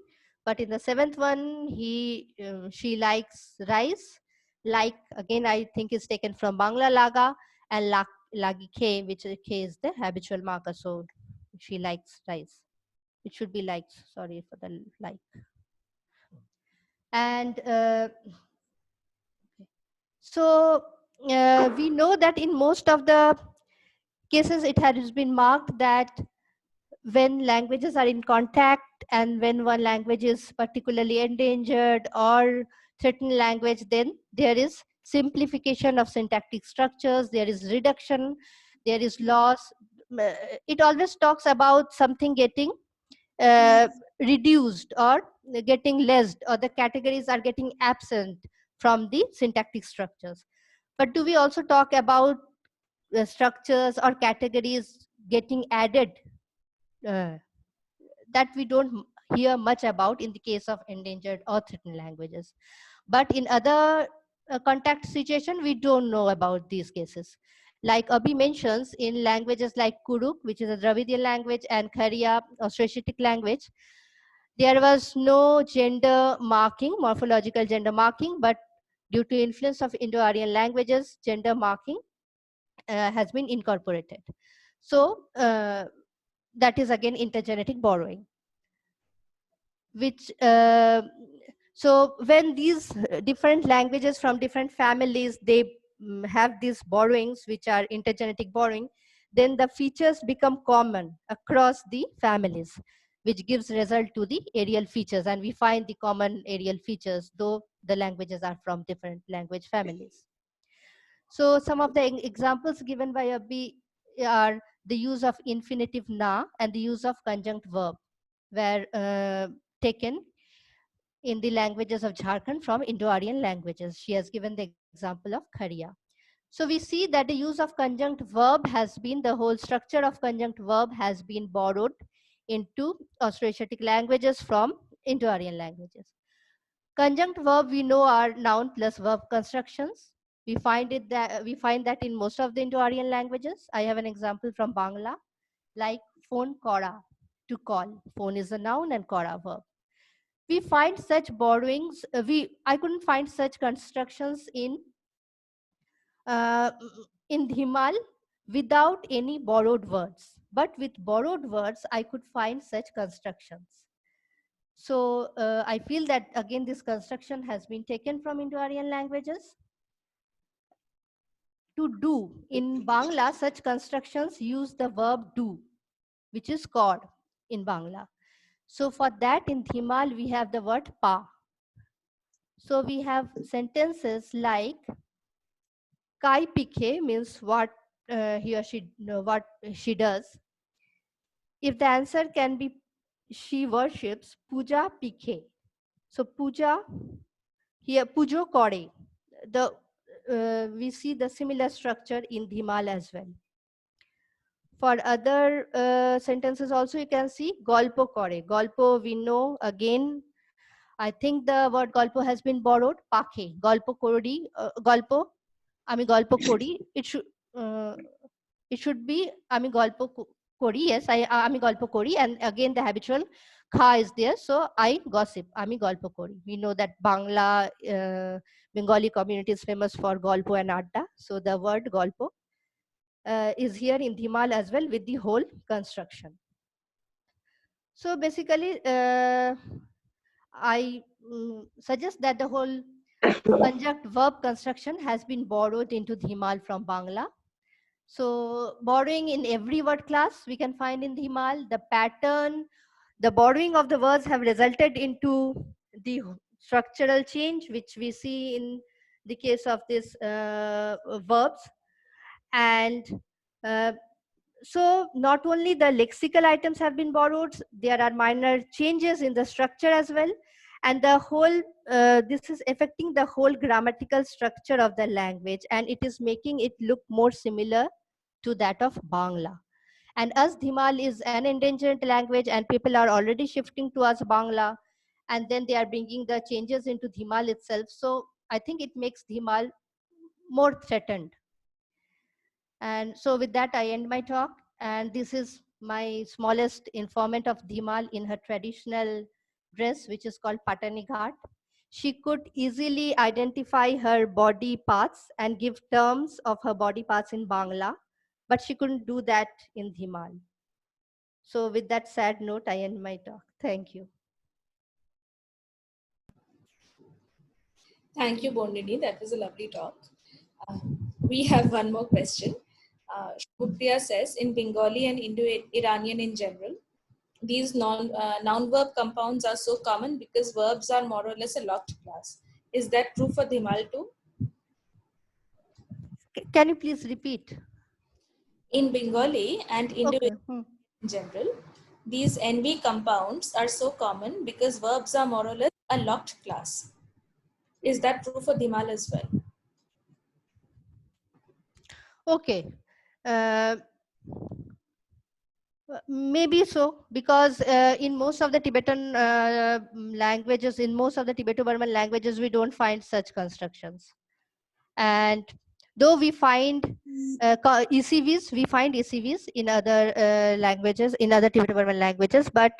But in the seventh one, she likes rice. Like, again, I think is taken from Bangla Laga and Lagi K, which K is the habitual marker. So she likes rice. It should be likes. Sorry for the like. And so we know that in most of the cases, it has been marked that when languages are in contact and when one language is particularly endangered or threatened language, then there is simplification of syntactic structures, there is reduction, there is loss. It always talks about something getting reduced or getting less, or the categories are getting absent from the syntactic structures. But do we also talk about the structures or categories getting added? Uh, that we don't hear much about in the case of endangered or threatened languages. But in other contact situation, we don't know about these cases. Like Abhi mentions, in languages like Kuruk, which is a Dravidian language, and Kharia, Austroasiatic language, there was no gender marking, morphological gender marking, but due to influence of Indo-Aryan languages, gender marking has been incorporated. So that is again intergenetic borrowing, which so when these different languages from different families, they have these borrowings which are intergenetic borrowing, then the features become common across the families, which gives result to the areal features, and we find the common areal features though the languages are from different language families. So some of the examples given by Abhi are the use of infinitive na and the use of conjunct verb, were taken in the languages of Jharkhand from Indo-Aryan languages. She has given the example of Kharia. So we see that the use of conjunct verb has been, the whole structure of conjunct verb has been borrowed into Austroasiatic languages from Indo-Aryan languages. Conjunct verb we know are noun plus verb constructions. We find that in most of the Indo-Aryan languages. I have an example from Bangla, like phone kora, to call. Phone is a noun and kora verb. We find such borrowings. I couldn't find such constructions uh, in Dhimal without any borrowed words. But with borrowed words, I could find such constructions. So I feel that again, this construction has been taken from Indo-Aryan languages. To do, in Bangla, such constructions use the verb do, which is kor in Bangla. So for that, in Dhimal, we have the word pa. So we have sentences like kai pikhe means what he or she what she does. If the answer can be she worships, puja pikhe. So puja here pujo kore. The we see the similar structure in Dhimal as well. For other sentences also you can see golpo kore. Golpo we know again. I think the word golpo has been borrowed. Pakhe. Golpo kori. Golpo. Ami golpo kori. It should be ami golpo kori. Yes, ami golpo kori. And again the habitual kha is there. So I gossip. Ami golpo kori. We know that Bangla Bengali community is famous for golpo and adda. So the word golpo is here in Dhimal as well with the whole construction. So basically, I suggest that the whole conjunct verb construction has been borrowed into Dhimal from Bangla. So borrowing in every word class we can find in Dhimal. The pattern, the borrowing of the words have resulted into the structural change, which we see in the case of these verbs. And so not only the lexical items have been borrowed, there are minor changes in the structure as well. And the whole, this is affecting the whole grammatical structure of the language, and it is making it look more similar to that of Bangla. And as Dhimal is an endangered language and people are already shifting towards Bangla, and then they are bringing the changes into Dhimal itself. So I think it makes Dhimal more threatened. And so with that, I end my talk. And this is my smallest informant of Dhimal in her traditional dress, which is called Patani Ghat. She could easily identify her body parts and give terms of her body parts in Bangla, but she couldn't do that in Dhimal. So with that sad note, I end my talk. Thank you. Thank you, Bondini. That was a lovely talk. We have one more question. Shubhpriya says, in Bengali and Indo-Iranian in general, these noun-verb compounds are so common because verbs are more or less a locked class. Is that true for Dhimal too? Can you please repeat? In Bengali and Indo-Iranian in general, these NV compounds are so common because verbs are more or less a locked class. Is that true for Dhimal as well? Okay. Maybe so, because in most of the Tibetan languages, in most of the Tibeto-Burman languages, we don't find such constructions. And though we find ECVs, we find ECVs in other languages, in other Tibeto-Burman languages, but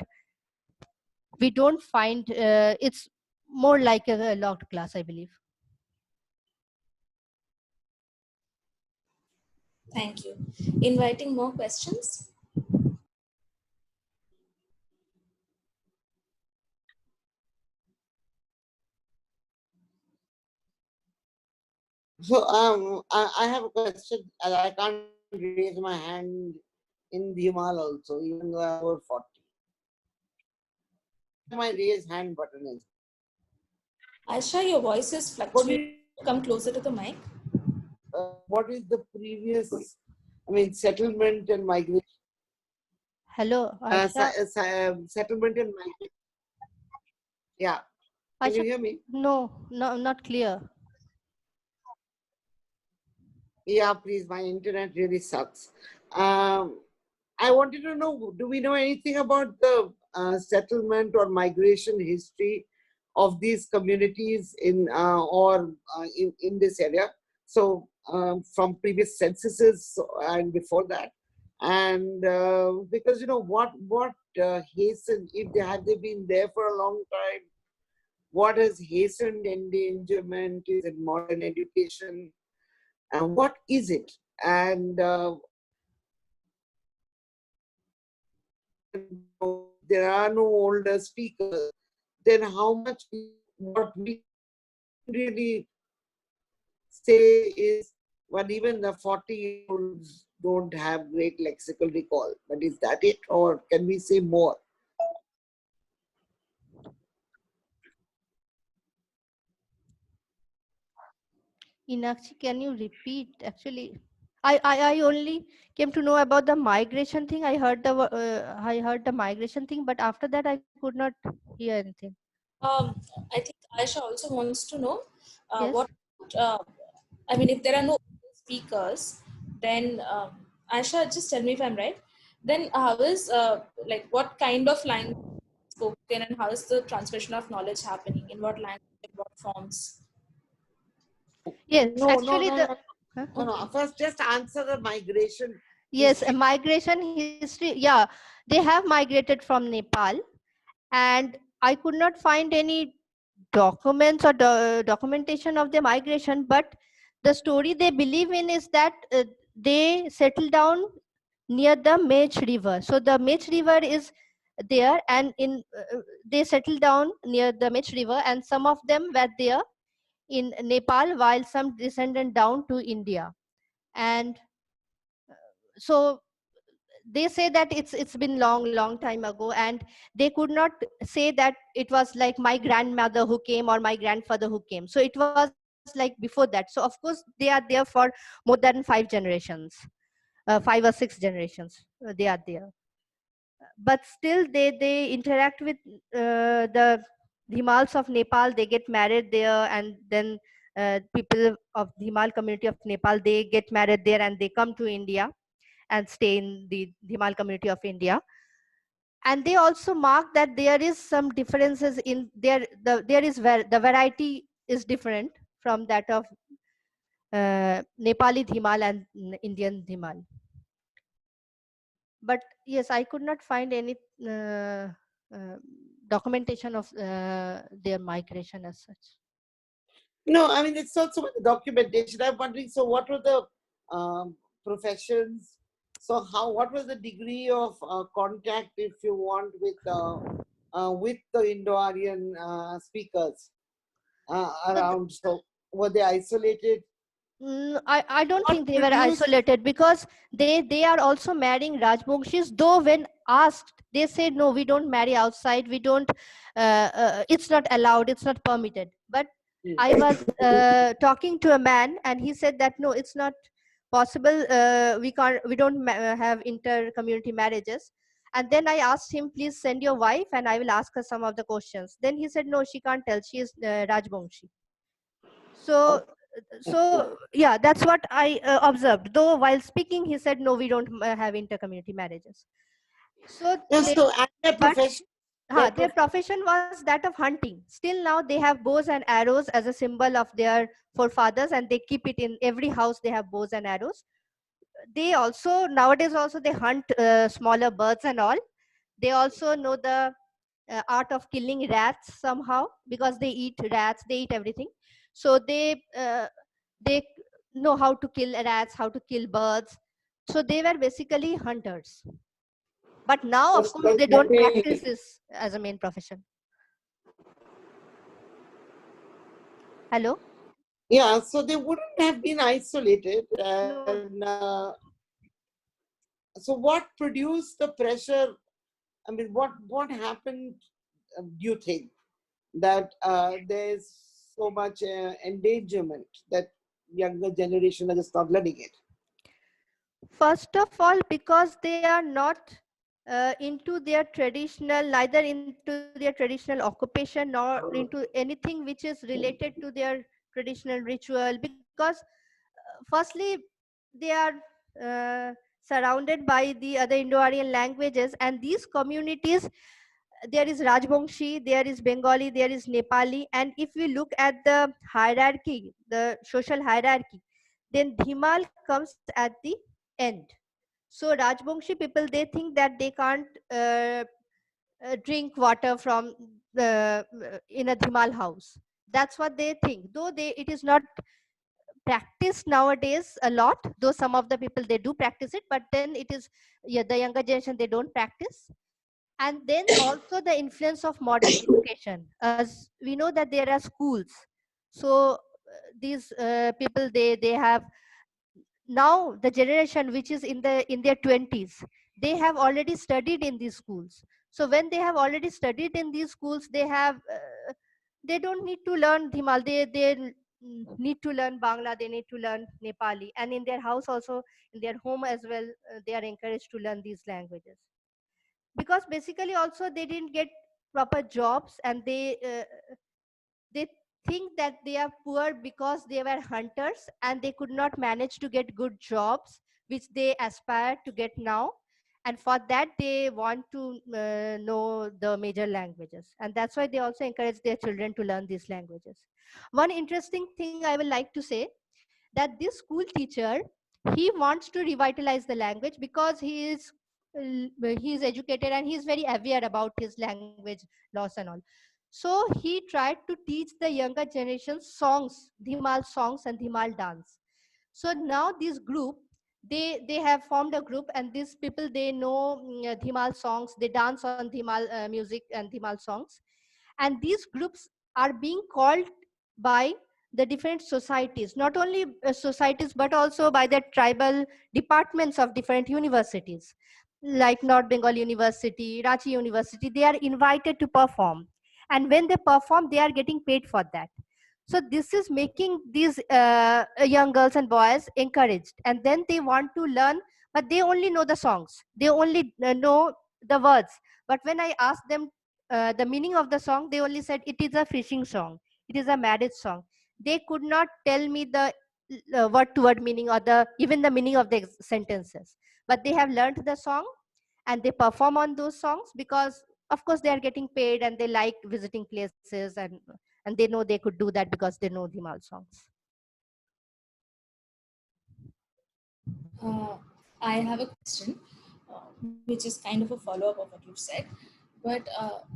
we don't find, it's more like a locked class, I believe. Thank you. Inviting more questions. So I have a question. I can't raise my hand in Dhimal also, even though I'm over 40. My raise hand button is. Aisha, your voice is fluctuating. Come closer to the mic. What is the previous, I mean, settlement and migration? Hello, Aisha. Settlement and migration. Yeah. Can Aisha, you hear me? No, not clear. Yeah, please. My internet really sucks. I wanted to know, do we know anything about the settlement or migration history of these communities in in this area? So from previous censuses and before that, and because what hastened, if they had they been there for a long time, what has hastened endangerment? Is it modern education? And what is it? And there are no older speakers, then how much what we really say is, well, even the 40-year-olds don't have great lexical recall. But is that it, or can we say more? Inakshi, can you repeat? Actually, I only came to know about the migration thing. I heard the migration thing, but after that I could not hear anything. I think Aisha also wants to know Yes. what, uh, I mean, if there are no speakers, then Aisha, just tell me if I'm right. Then how is like what kind of language is spoken, and how is the transmission of knowledge happening? In what language, in what forms? Yes, No, no, actually no, the no, huh? no, no. First, just answer the migration Yes, a history. migration history. Yeah, they have migrated from Nepal, and I could not find any documents or documentation of the migration. But the story they believe in is that they settled down near the Mech River. So the Mech River is there, and they settled down near the Mech River, and some of them were there in Nepal, while some descended down to India. And so they say that it's been long time ago, and they could not say that it was like my grandmother who came or my grandfather who came. So it was like before that. So of course they are there for more than 5 generations, 5 or 6 generations. They are there, but still they interact with the Himals of Nepal. They get married there, and then people of the Himal community of Nepal, they get married there and they come to India and stay in the Himal community of India. And they also mark that there is some differences in there is where the variety is different from that of Nepali Dhimal and Indian Dhimal. But yes, I could not find any uh, documentation of their migration as such. No, I mean, it's not so much the documentation. I'm wondering, so what were the professions? So what was the degree of contact, if you want, with the Indo-Aryan speakers around? So were they isolated? I don't What think they were produced? isolated, because they are also marrying Rajbongshis. Though when asked, they said no, we don't marry outside. We don't. It's not allowed. It's not permitted. But I was talking to a man, and he said that no, it's not possible. We can't. We don't have inter-community marriages. And then I asked him, please send your wife, and I will ask her some of the questions. Then he said no, she can't tell. She is Rajbongshi. So so yeah, that's what I observed. Though while speaking he said no, we don't have intercommunity marriages. So Yeah, they, so and their but profession, their their prof- profession was that of hunting. Still now they have bows and arrows as a symbol of their forefathers, and they keep it in every house. They have bows and arrows. They also nowadays also they hunt smaller birds and all. They also know the art of killing rats somehow, because they eat rats, they eat everything. So they know how to kill rats, how to kill birds. So they were basically hunters. But now of course they don't practice this as a main profession. Hello? yeah, so they wouldn't have been isolated. No. And so what produced the pressure? I mean, what happened, do you think, that there's so much endangerment that younger generation are just not learning it? First of all, because they are not into their traditional, neither into their traditional occupation nor into anything which is related to their traditional ritual. Because firstly, they are surrounded by the other Indo-Aryan languages, and these communities, there is Rajbongshi, there is Bengali, there is Nepali. And if we look at the hierarchy, the social hierarchy, then Dhimal comes at the end. So Rajbongshi people, they think that they can't drink water from in a Dhimal house. That's what they think. Though it is not practiced nowadays a lot. Though some of the people they do practice it, but then it is, yeah, the younger generation they don't practice. And then also the influence of modern education. As we know that there are schools, so these people they have now the generation which is in their 20s, they have already studied in these schools. So when they have already studied in these schools, they have they don't need to learn Dhimal. They need to learn Bangla, they need to learn Nepali, and in their house also, in their home as well, they are encouraged to learn these languages, because basically also they didn't get proper jobs, and they think that they are poor because they were hunters and they could not manage to get good jobs which they aspire to get now. And for that they want to know the major languages, and that's why they also encourage their children to learn these languages. One interesting thing I would like to say, that this school teacher, he wants to revitalize the language because he is educated and he is very aware about his language loss and all. So he tried to teach the younger generation songs, Dhimal songs and Dhimal dance. So now this group, they have formed a group, and these people they know Dhimal songs, they dance on Dhimal music and Dhimal songs. And these groups are being called by the different societies, not only societies but also by the tribal departments of different universities, like North Bengal University, Ranchi University. They are invited to perform, and when they perform they are getting paid for that. So this is making these young girls and boys encouraged, and then they want to learn, but they only know the songs, they only know the words. But when I asked them the meaning of the song, they only said it is a fishing song, it is a marriage song. They could not tell me the word to word meaning, or the even the meaning of the sentences. But they have learned the song, and they perform on those songs because of course they are getting paid, and they like visiting places, and they know they could do that because they know Dhimal songs. Uh, I have a question, which is kind of a follow-up of what you've said. But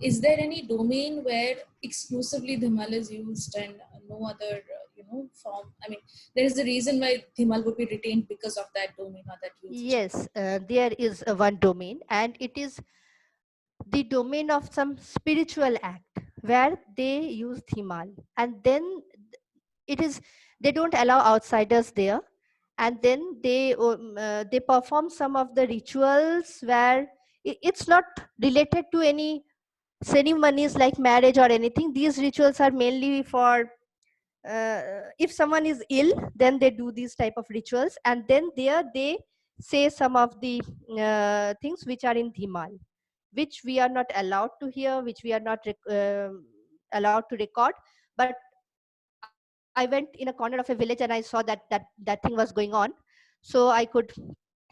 is there any domain where exclusively Dhimal is used and no other, form? I mean, there is a reason why Dhimal would be retained because of that domain or that usage. Yes, there is one domain, and it is the domain of some spiritual act where they use Dhimal, and then it is, they don't allow outsiders there, and then they perform some of the rituals where it's not related to any ceremonies like marriage or anything. These rituals are mainly for if someone is ill, then they do these type of rituals, and then there they say some of the things which are in Dhimal, which we are not allowed to hear, which we are not allowed to record. But I went in a corner of a village and I saw that thing was going on, so I could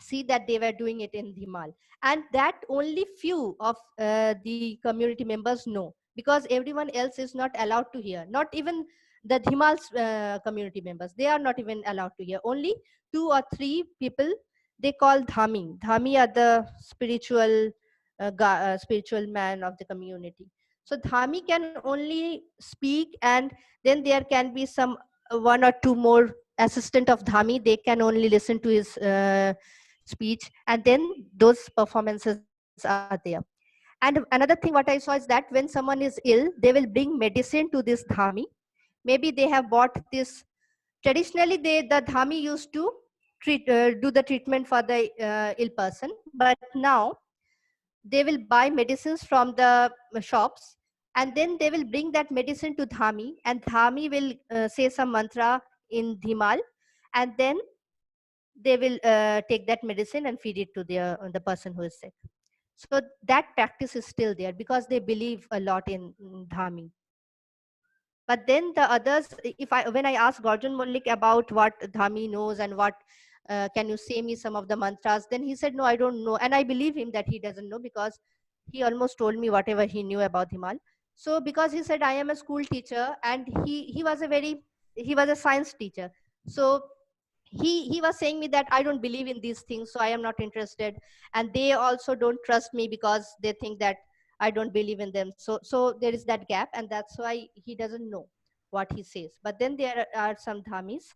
see that they were doing it in Dhimal, and that only few of the community members know, because everyone else is not allowed to hear. Not even the Dhimal's community members, they are not even allowed to hear. Only 2 or 3 people they call Dhami. Dhami are the spiritual man of the community. So Dhami can only speak, and then there can be some 1 or 2 more assistant of Dhami. They can only listen to his speech, and then those performances are there. And another thing what I saw is that when someone is ill, they will bring medicine to this Dhami. Maybe they have bought this. Traditionally, the Dhami used to do the treatment for the ill person, but now they will buy medicines from the shops, and then they will bring that medicine to Dhami, and Dhami will say some mantra in Dhimal, and then they will take that medicine and feed it to the person who is sick. So that practice is still there because they believe a lot in Dhami. But then the others, when I asked Gorjan Mullik about what Dhami knows and what can you say me some of the mantras, then he said no, I don't know, and I believe him that he doesn't know, because he almost told me whatever he knew about Dhimal. So because he said I am a school teacher, and he was a science teacher, so he was saying me that I don't believe in these things, so I am not interested, and they also don't trust me because they think that I don't believe in them. So there is that gap, and that's why he doesn't know what he says. But then there are some dhamis,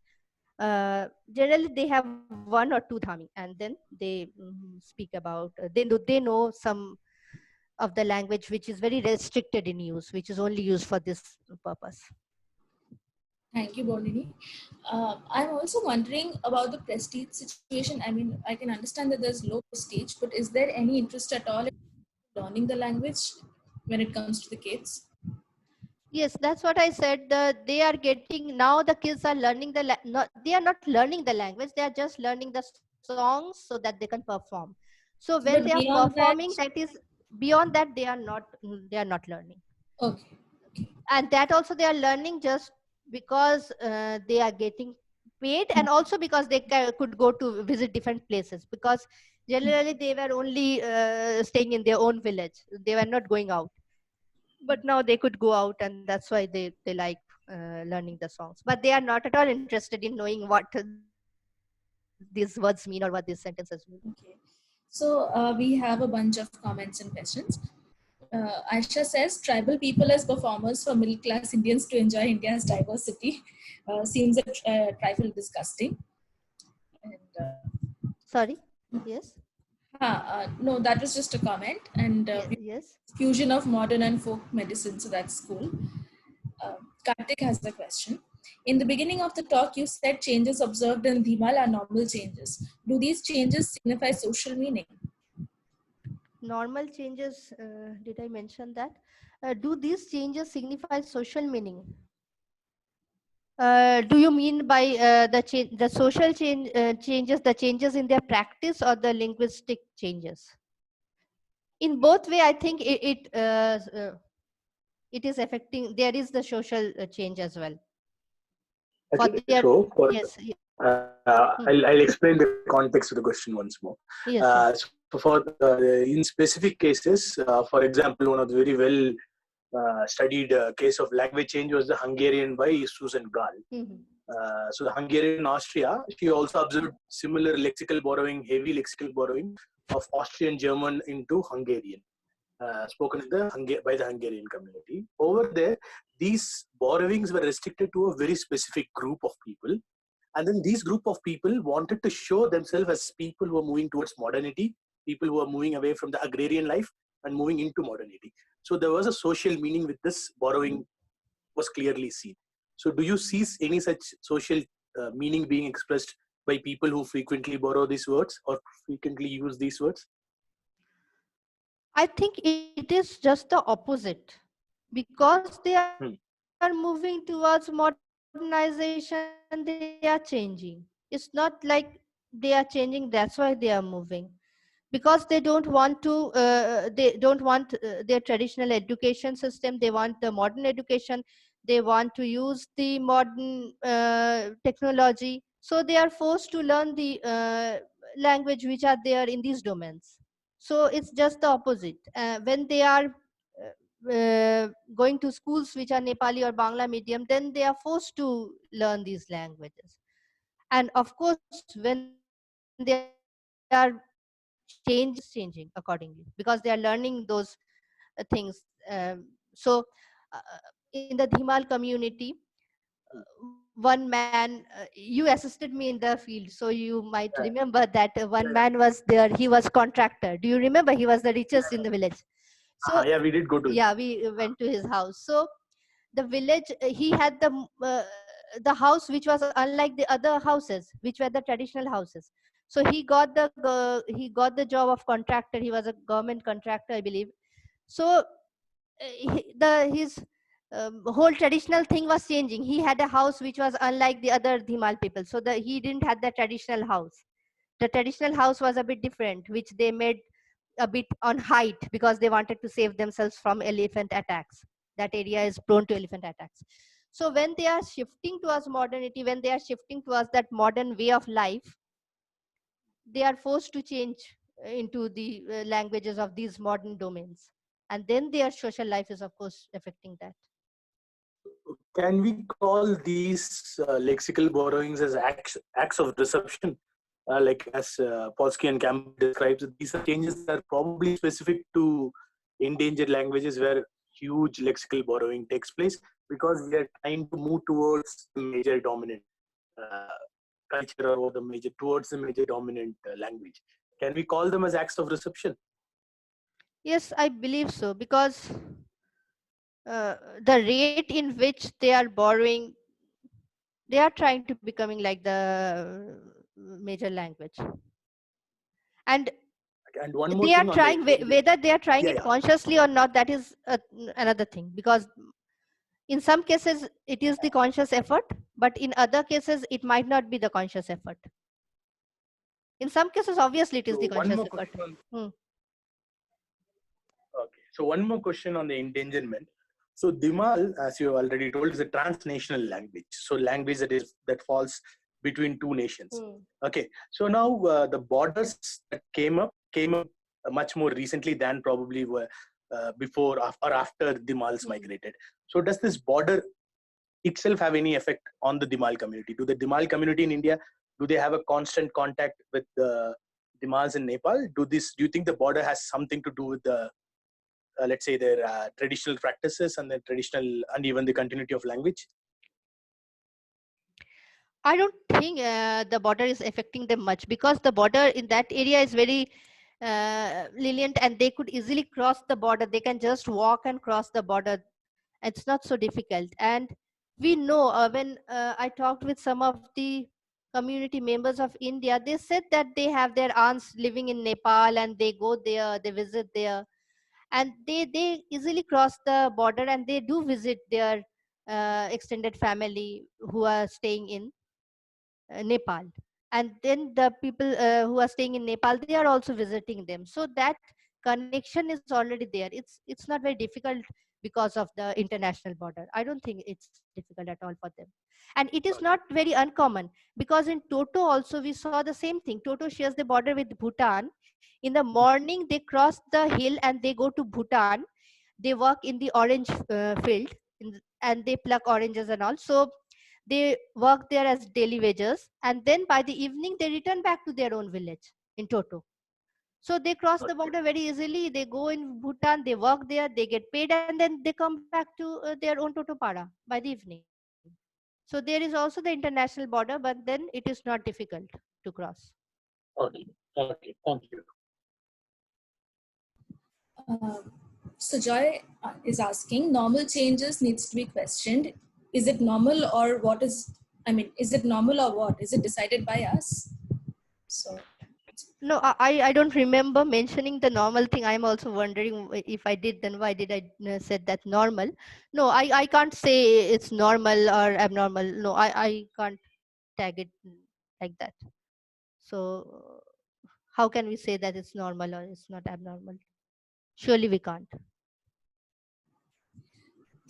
generally they have one or two dhami, and then they speak about they know some of the language which is very restricted in use, which is only used for this purpose. Thank you, Bonini. I'm also wondering about the prestige situation. I mean, I can understand that there's low prestige, but is there any interest at all in learning the language when it comes to the kids? Yes, that's what I said. They are getting now. The kids are learning not, they are not learning the language. They are just learning the songs so that they can perform. So when they are But beyond performing, that, that is beyond that they are not learning. okay, okay. And that also they are learning just because they are getting paid, and also because they could go to visit different places, because generally they were only staying in their own village. They were not going out, but now they could go out, and that's why they like learning the songs, but they are not at all interested in knowing what these words mean or what these sentences mean. Okay. So we have a bunch of comments and questions. Aisha says tribal people as performers for middle class Indians to enjoy India's diversity seems a trifle disgusting. And, Sorry. Yes. no, that was just a comment. And Yes. fusion of modern and folk medicine, so that's cool. Karthik has a question. In the beginning of the talk, you said changes observed in Dhimal are normal changes. Do these changes signify social meaning? Normal changes, did I mention that? Do these changes signify social meaning? Do you mean by the social changes, the changes in their practice, or the linguistic changes? In both way, I think it is affecting. There is the social change as well. I For think their so. yes, I'll explain the context of the question once more. yes, yes. So for in specific cases, for example, one of the very well studied case of language change was the Hungarian by Susan Gall. Mhm. So the Hungarian in Austria, she also observed similar lexical borrowing, heavy lexical borrowing of Austrian German into Hungarian, spoken in by the Hungarian community. Over there, these borrowings were restricted to a very specific group of people. And then these group of people wanted to show themselves as people who are moving towards modernity, people who are moving away from the agrarian life and moving into modernity. So there was a social meaning with this borrowing was clearly seen. So do you see any such social meaning being expressed by people who frequently borrow these words or frequently use these words? I think it is just the opposite, because they are Hmm. moving towards modernization. They are changing. It's not like they are changing, that's why they are moving, because they don't want to their traditional education system. They want the modern education. They want to use the modern technology, so they are forced to learn the language which are there in these domains. So it's just the opposite. When they are going to schools which are Nepali or Bangla medium, then they are forced to learn these languages. And of course, when they are changing, the language is changing accordingly, because they are learning those things. So uh, in the Dhimal community, one man, you assisted me in the field, so you might remember that one man was there. He was contractor. Do you remember? He was the richest in the village. So Yeah, we did go to. yeah, we went to his house. So the village, he had the house which was unlike the other houses, which were the traditional houses. So he got the job of contractor. He was a government contractor, I believe. So his whole traditional thing was changing. He had a house which was unlike the other Dhimal people, so he didn't have the traditional house. The traditional house was a bit different, which they made a bit on height, because they wanted to save themselves from elephant attacks. That area is prone to elephant attacks. So when they are shifting towards modernity, when they are shifting towards that modern way of life, they are forced to change into the languages of these modern domains, and then their social life is of course affecting that. Can we call these lexical borrowings as acts of reception? Like as Polsky and Campbell describes, these are changes that are probably specific to endangered languages where huge lexical borrowing takes place because we are trying to move towards the major dominant culture or towards the major dominant language. Can we call them as acts of reception? Yes, I believe so, because the rate in which they are borrowing, they are trying to becoming like the major language. And one more they are thing on trying, whether they are trying it consciously or not, that is another thing, because in some cases it is the conscious effort, but in other cases it might not be the conscious effort. In some cases obviously it is the conscious effort. Okay, so one more question on the endangerment. So Dimal, as you already told, is a transnational language. So language that falls between two nations. Okay, so now the borders that came up much more recently than probably were before or after Dimals migrated. So does this border itself have any effect on the Dimal community? Do the Dimal community in India, do they have a constant contact with the Dimals in Nepal? Do you think the border has something to do with the let's say their traditional practices and even the continuity of language? I don't think the border is affecting them much, because the border in that area is very lenient and they could easily cross the border. They can just walk and cross the border. It's not so difficult. And we know when I talked with some of the community members of India, they said that they have their aunts living in Nepal and they go there, they visit there, and they easily cross the border and they do visit their extended family who are staying in Nepal. And then the people who are staying in Nepal, they are also visiting them. So that connection is already there. It's not very difficult because of the international border. I don't think it's difficult at all for them. And it is not very uncommon, because in Toto also we saw the same thing. Toto shares the border with Bhutan. In the morning they cross the hill and they go to Bhutan. They work in the orange field and they pluck oranges and all. So they work there as daily wages, and then by the evening they return back to their own village in Toto. So they cross the border very easily. They go in Bhutan, they work there, they get paid, and then they come back to their own Toto Para by the evening. So there is also the international border, but then it is not difficult to cross. Okay, thank you. So Joy is asking, normal changes needs to be questioned. Is it normal or what is, is it normal or what? Is it decided by us? So. No, I don't remember mentioning the normal thing. I'm also wondering if I did, then why did I said that normal? No, I can't say it's normal or abnormal. No, I can't tag it like that. So how can we say that it's normal or it's not abnormal? Surely we can't.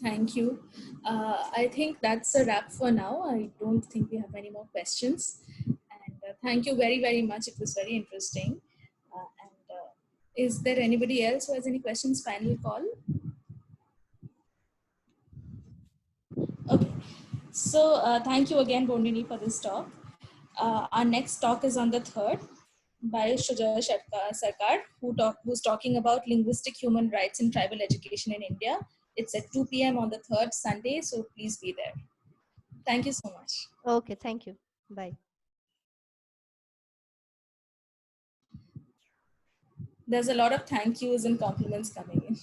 Thank you. I think that's a wrap for now. I don't think we have any more questions. And thank you very, very much. It was very interesting. Is there anybody else who has any questions? Final call. Okay. So thank you again, Bondini, for this talk. Our next talk is on the 3rd by Sujoy Sarkar, who's talking about linguistic human rights in tribal education in India. It's at 2 p.m. on the 3rd Sunday, so please be there. Thank you so much. Okay, thank you. Bye. There's a lot of thank yous and compliments coming in.